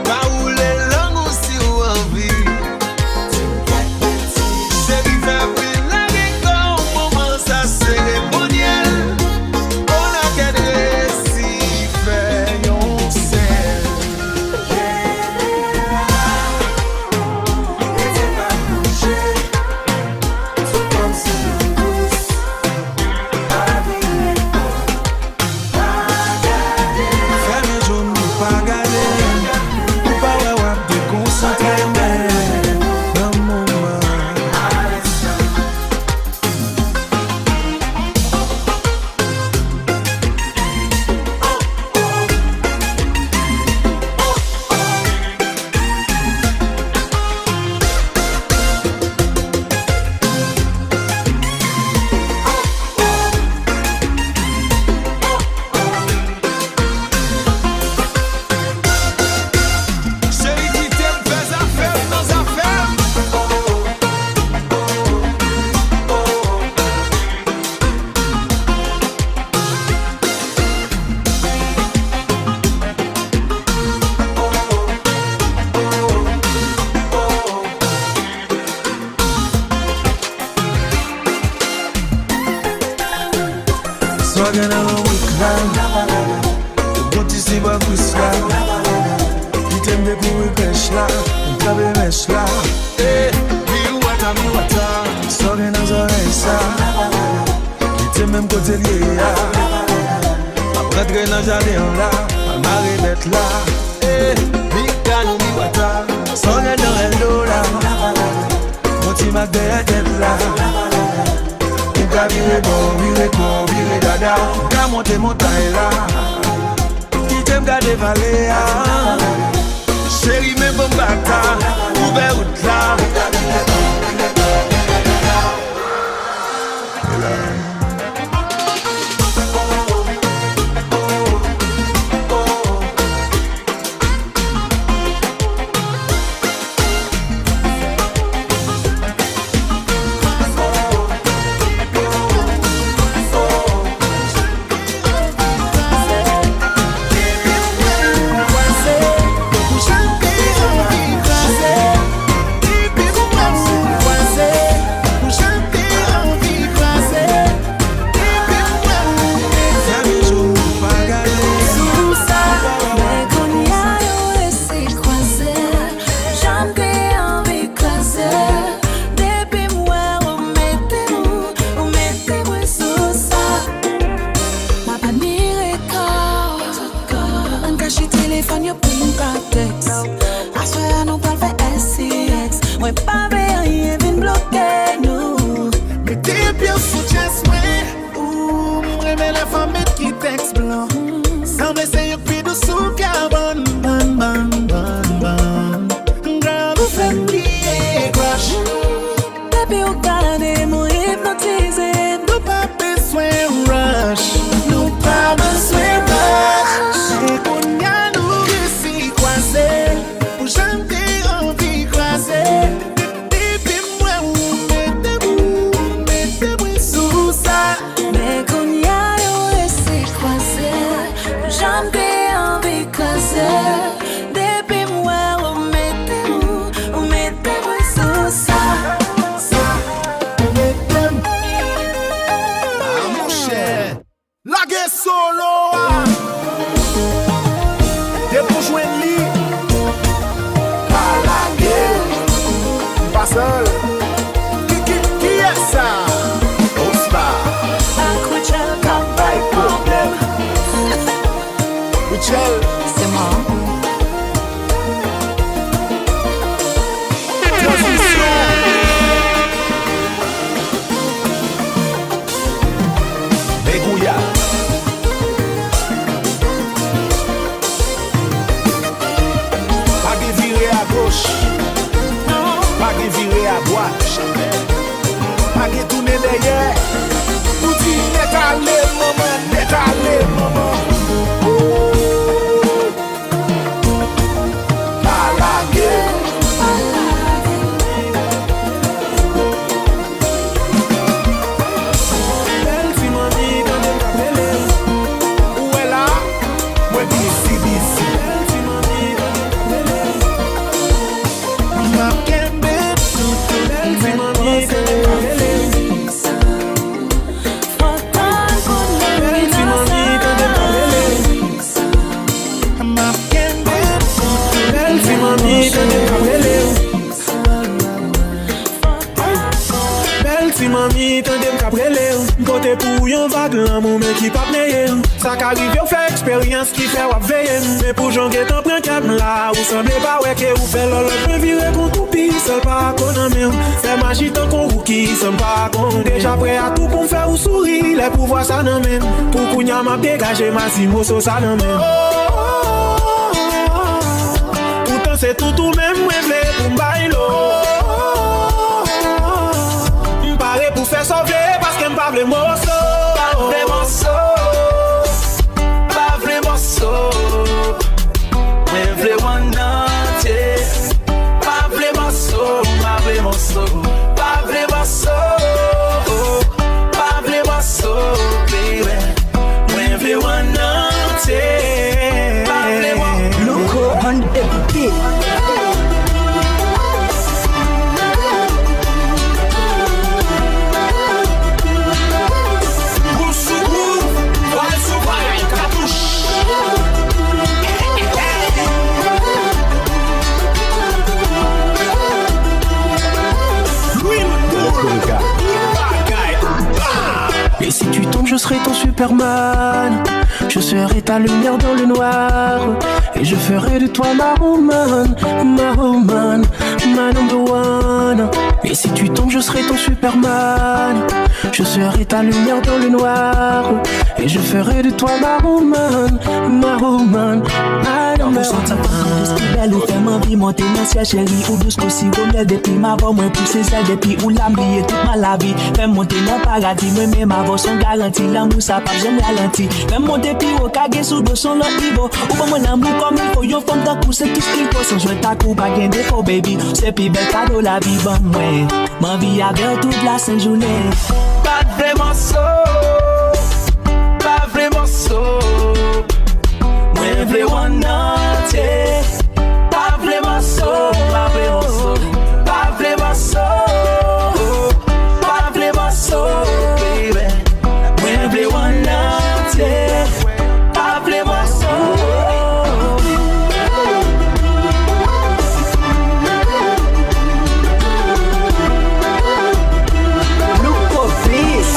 [SPEAKER 6] Pa ou le lang ou si ou anvi. Se vi fe pri lage kon mouman sa seremoniel. On a ken resi fe yon sel. Femme joun nou pa gade, ou pa wè wap de konsantre men nan mouman. Chéri ki tem fè zafèm nan zafèm. So gen an wik la, boti si ba kwis la. Ki tem de pou wik mesh la, mkabe mesh la. Mi wata, so gen an zorey sa. Ki tem menm kote liye ya. Apretre nan jaden la, mare bet la. Mi kanou mi wata, so gen an endo la. Moti mak de etet la. Ka vire bon, vire kon, vire dada. Ka monte montagne la. Ki tem gade vale ya. Chéri men bon bata, oube out la.
[SPEAKER 1] Semble se yon kpi dou sou carbon. Ban, ban, ban, ban. Girl, ou fem liye crush.
[SPEAKER 3] Baby, ou gade mou hypnotize.
[SPEAKER 1] Nou pa beswen rush. Nou pa beswen rush. E konya nou resi kwaze. Ou jante anvi kwaze. Depi mwen ou mette mwen sou sa.
[SPEAKER 3] Me konya yo resi kwaze. Jante anvi kwaze. Depi mwen ou mette mwen sou sa.
[SPEAKER 1] Mon cher, lage solo. Te pou jwen li. Pa lage. Pa seul. Qui est ça? Osma.
[SPEAKER 3] Akwechel kan bay problem.
[SPEAKER 1] Michel.
[SPEAKER 3] C'est moi.
[SPEAKER 1] Begouya. Pas de virer à gauche. Pas de virer à droite. Pas de tourner derrière. Tout y est allé.
[SPEAKER 2] Côté pour yon vague l'amour mais qui pas payé. Ça qu'arrive on fait expérience qui fait wap veiller. Mais pour j'en get en prend calme là, ou semble pas ouais que ou fait l'autre je virer qu'on coupi, seul pas qu'on en même. Fait magie tant qu'on rookie, semble pas qu'on déjà prêt à tout pour me faire ou sourire, les pouvoirs ça non même. Pour qu'on y a m'a dégager ma simo ça non même. Pourtant c'est tout même rêvé pour m'bailo. M'pare pour faire sauver parce que m'pas vle morceau. Pas vle morceau. Pas vle morceau. M'vle one entier. Pas vle morceau. Pas vle morceau. Pas vle morceau. Pas vle morceau, baby. M'vle one entier. Pas vle morceau.
[SPEAKER 7] Look on every beat.
[SPEAKER 2] Et si tu tombes, je serai ton Superman. Je serai ta lumière dans le noir. Et je ferai de toi ma woman, ma number one. Et si tu tombes, je serai ton Superman. Je serai ta lumière dans le noir. Et je ferai de toi ma woman, ma number one.
[SPEAKER 7] Senti plus ki belle ou fè m'envie monter dans ciel chérie ou douce aussi rommel depuis ma voix moins pousser celle depuis ou l'ambier toute ma vie fais monter dans paradis moi même ma voix son garantie l'amour ça pas jamais ralenti fais monter puis au kage sous dos son l'autre niveau ou pas mon amour comme il faut yo femme tant pousser tout ce qu'il faut sans jouer ta coupe pas gain défaut baby c'est plus belle cadeau la vie bon moi m'envie avec toute la sainte journée
[SPEAKER 2] pas vraiment so pas vraiment so moi vle one entier. Pas vraiment so, pas vraiment so, pas vraiment so, pas vraiment so, baby. Moi vle one entier. Pas vraiment so.
[SPEAKER 7] Look for this.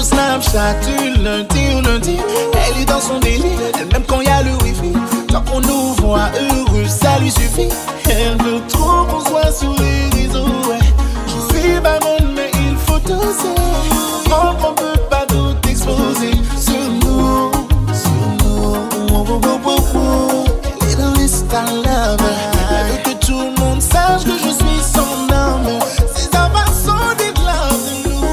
[SPEAKER 1] Snapchat du lundi au lundi. Elle est dans son délire, elle même quand y a le wifi. Tant qu'on nous voit heureux, ça lui suffit. Elle veut trop qu'on soit sur les réseaux, ouais. Je suis baronne mais il faut oser. Comprendre qu'on peut pas tout exposer sur nous, sur nous. Elle est dans l'Instagram. Elle veut que tout le monde sache que je suis son âme. Ses avants sont des glaces de nous.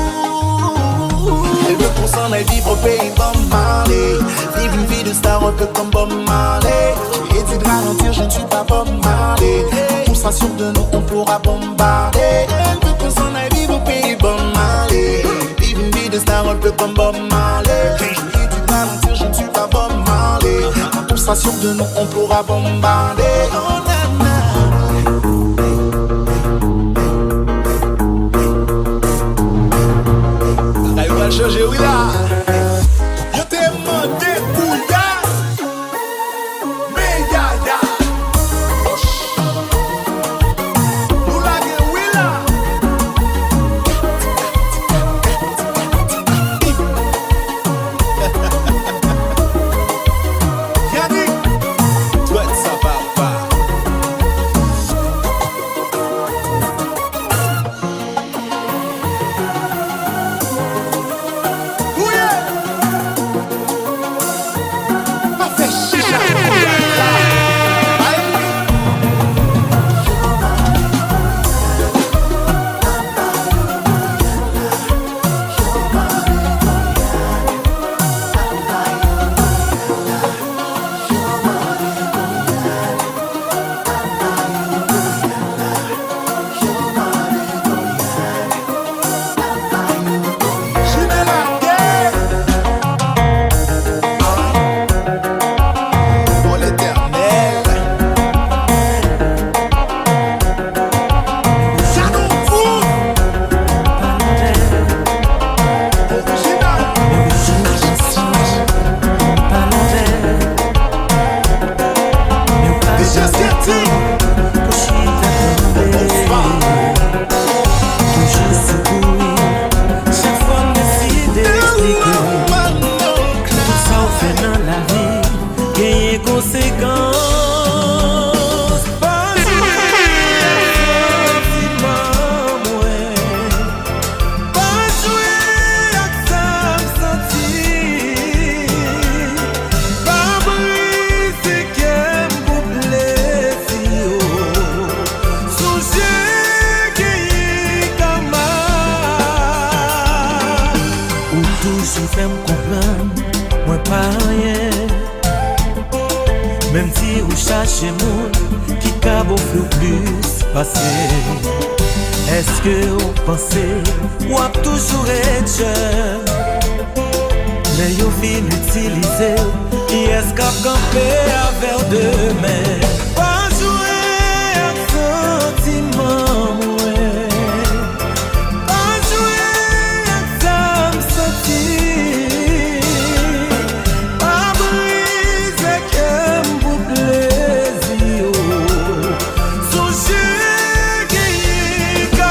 [SPEAKER 1] Elle veut qu'on s'en aille vivre au pays Bob Marley. Vivre une vie de star un peu comme Bob Marley. J'ai dit de ralentir, je ne suis pas Bob Marley. Quand on sera sûr de nous, on pourra bombarder. Elle veut qu'on s'en aille vivre au pays Bob Marley. Vivre une vie de star un peu comme Bob Marley. J'ai dit de ralentir, je ne suis pas Bob Marley. Quand on sera sûr de nous, on pourra bombarder. Oh, na, na. Là, il va changer, oui là. Yo t'ai demandé bouillard.
[SPEAKER 2] toujours fait me comprendre, moi pas rien. Même si vous cherchez monde qui cabe au flou plus passé. Est-ce que vous pensez, ou a toujours été jeune? Mais vous fin utiliser, qui est-ce qu'a campé avec demain? Pas jouer à sentiment, ouais. Pas jouer à ça me sentir. Pas briser que m'vou plaisir. Songez qu'il y a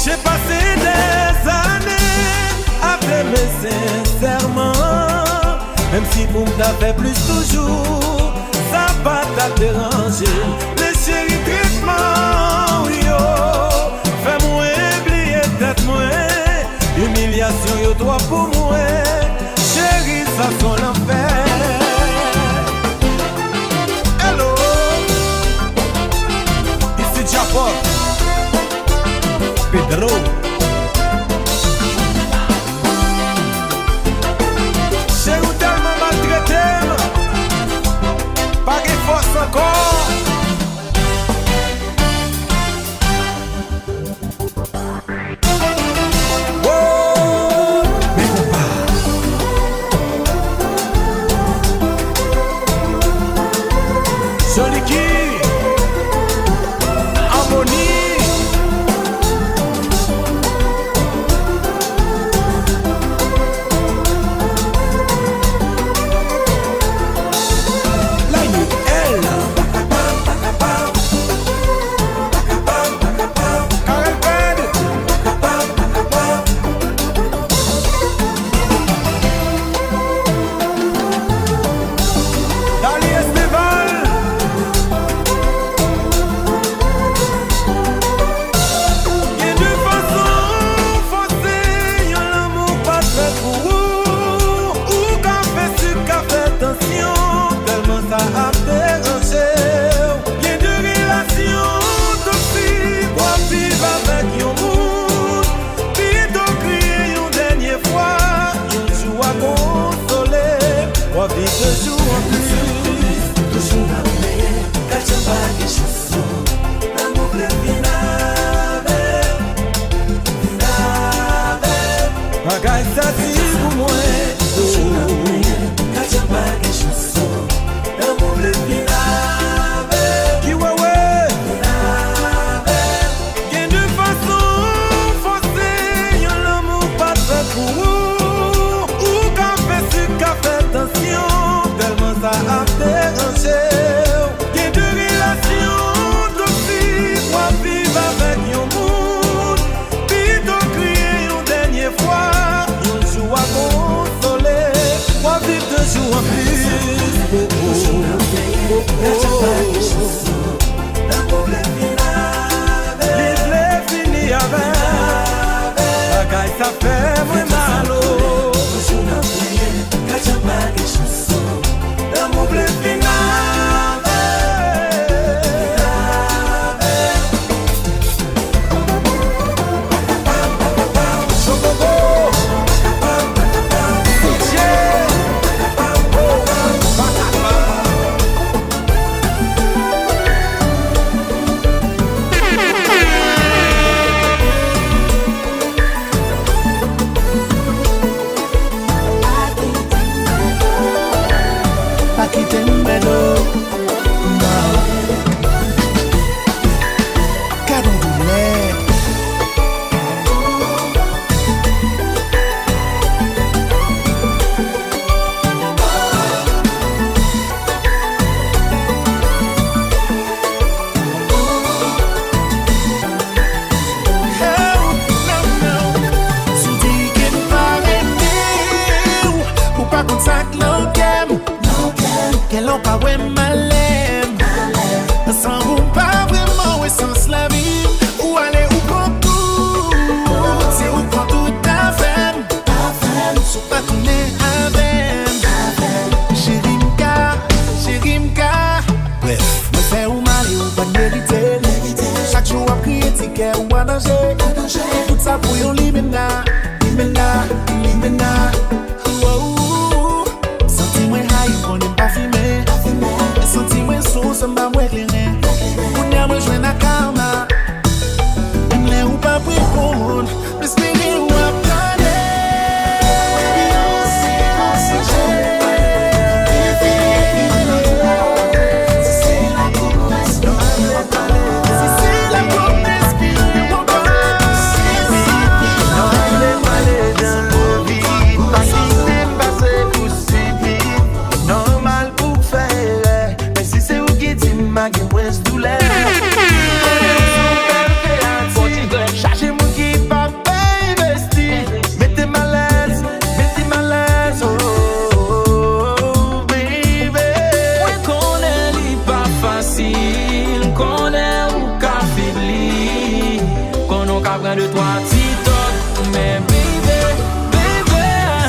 [SPEAKER 2] j'ai passé des années à t'aimer sincèrement. Même si pour m't'a fait plus toujours, ça va t'a déranger. Les chéris traitements, oui yo, fais-moi oublier tête moi. Humiliation yo toi pour moi, chérie ça son enfer. Hello, ici Japon, Pedro. J'ai eu tellement maltraité, pas de force encore. Oh, mais Jolie qui, harmonie.
[SPEAKER 1] kriye tiket ou an danje. Tout sa pou yon limena, limena, limena. Senti mwen hay konen pa fime. Senti mwen sou se mba mwen kleren. Kounya mwen jwen na karma. Mwen ou pa prepon, espere ou ap gane.
[SPEAKER 2] De toi TikTok, mais baby, baby,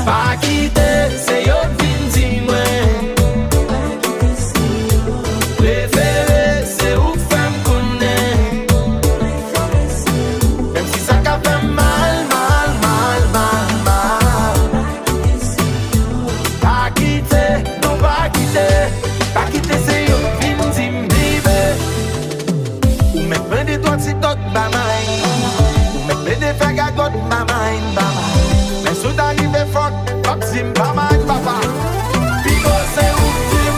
[SPEAKER 2] pas quitter, c'est yo vin di mwen. Préféré, c'est ou femme connaît. Même si ça ka fait mal, mal, mal, mal, mal. Pas quitter, non pas quitter, c'est yo vin di m, baby. Ou mèk prend de toi TikTok, ba mine. Bede fè gagot ma mind, baba. Men sou d'arive fok, fok zim pa mind, papa. Pigo se ou zim.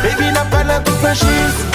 [SPEAKER 2] Baby n'a pas la tout franchise.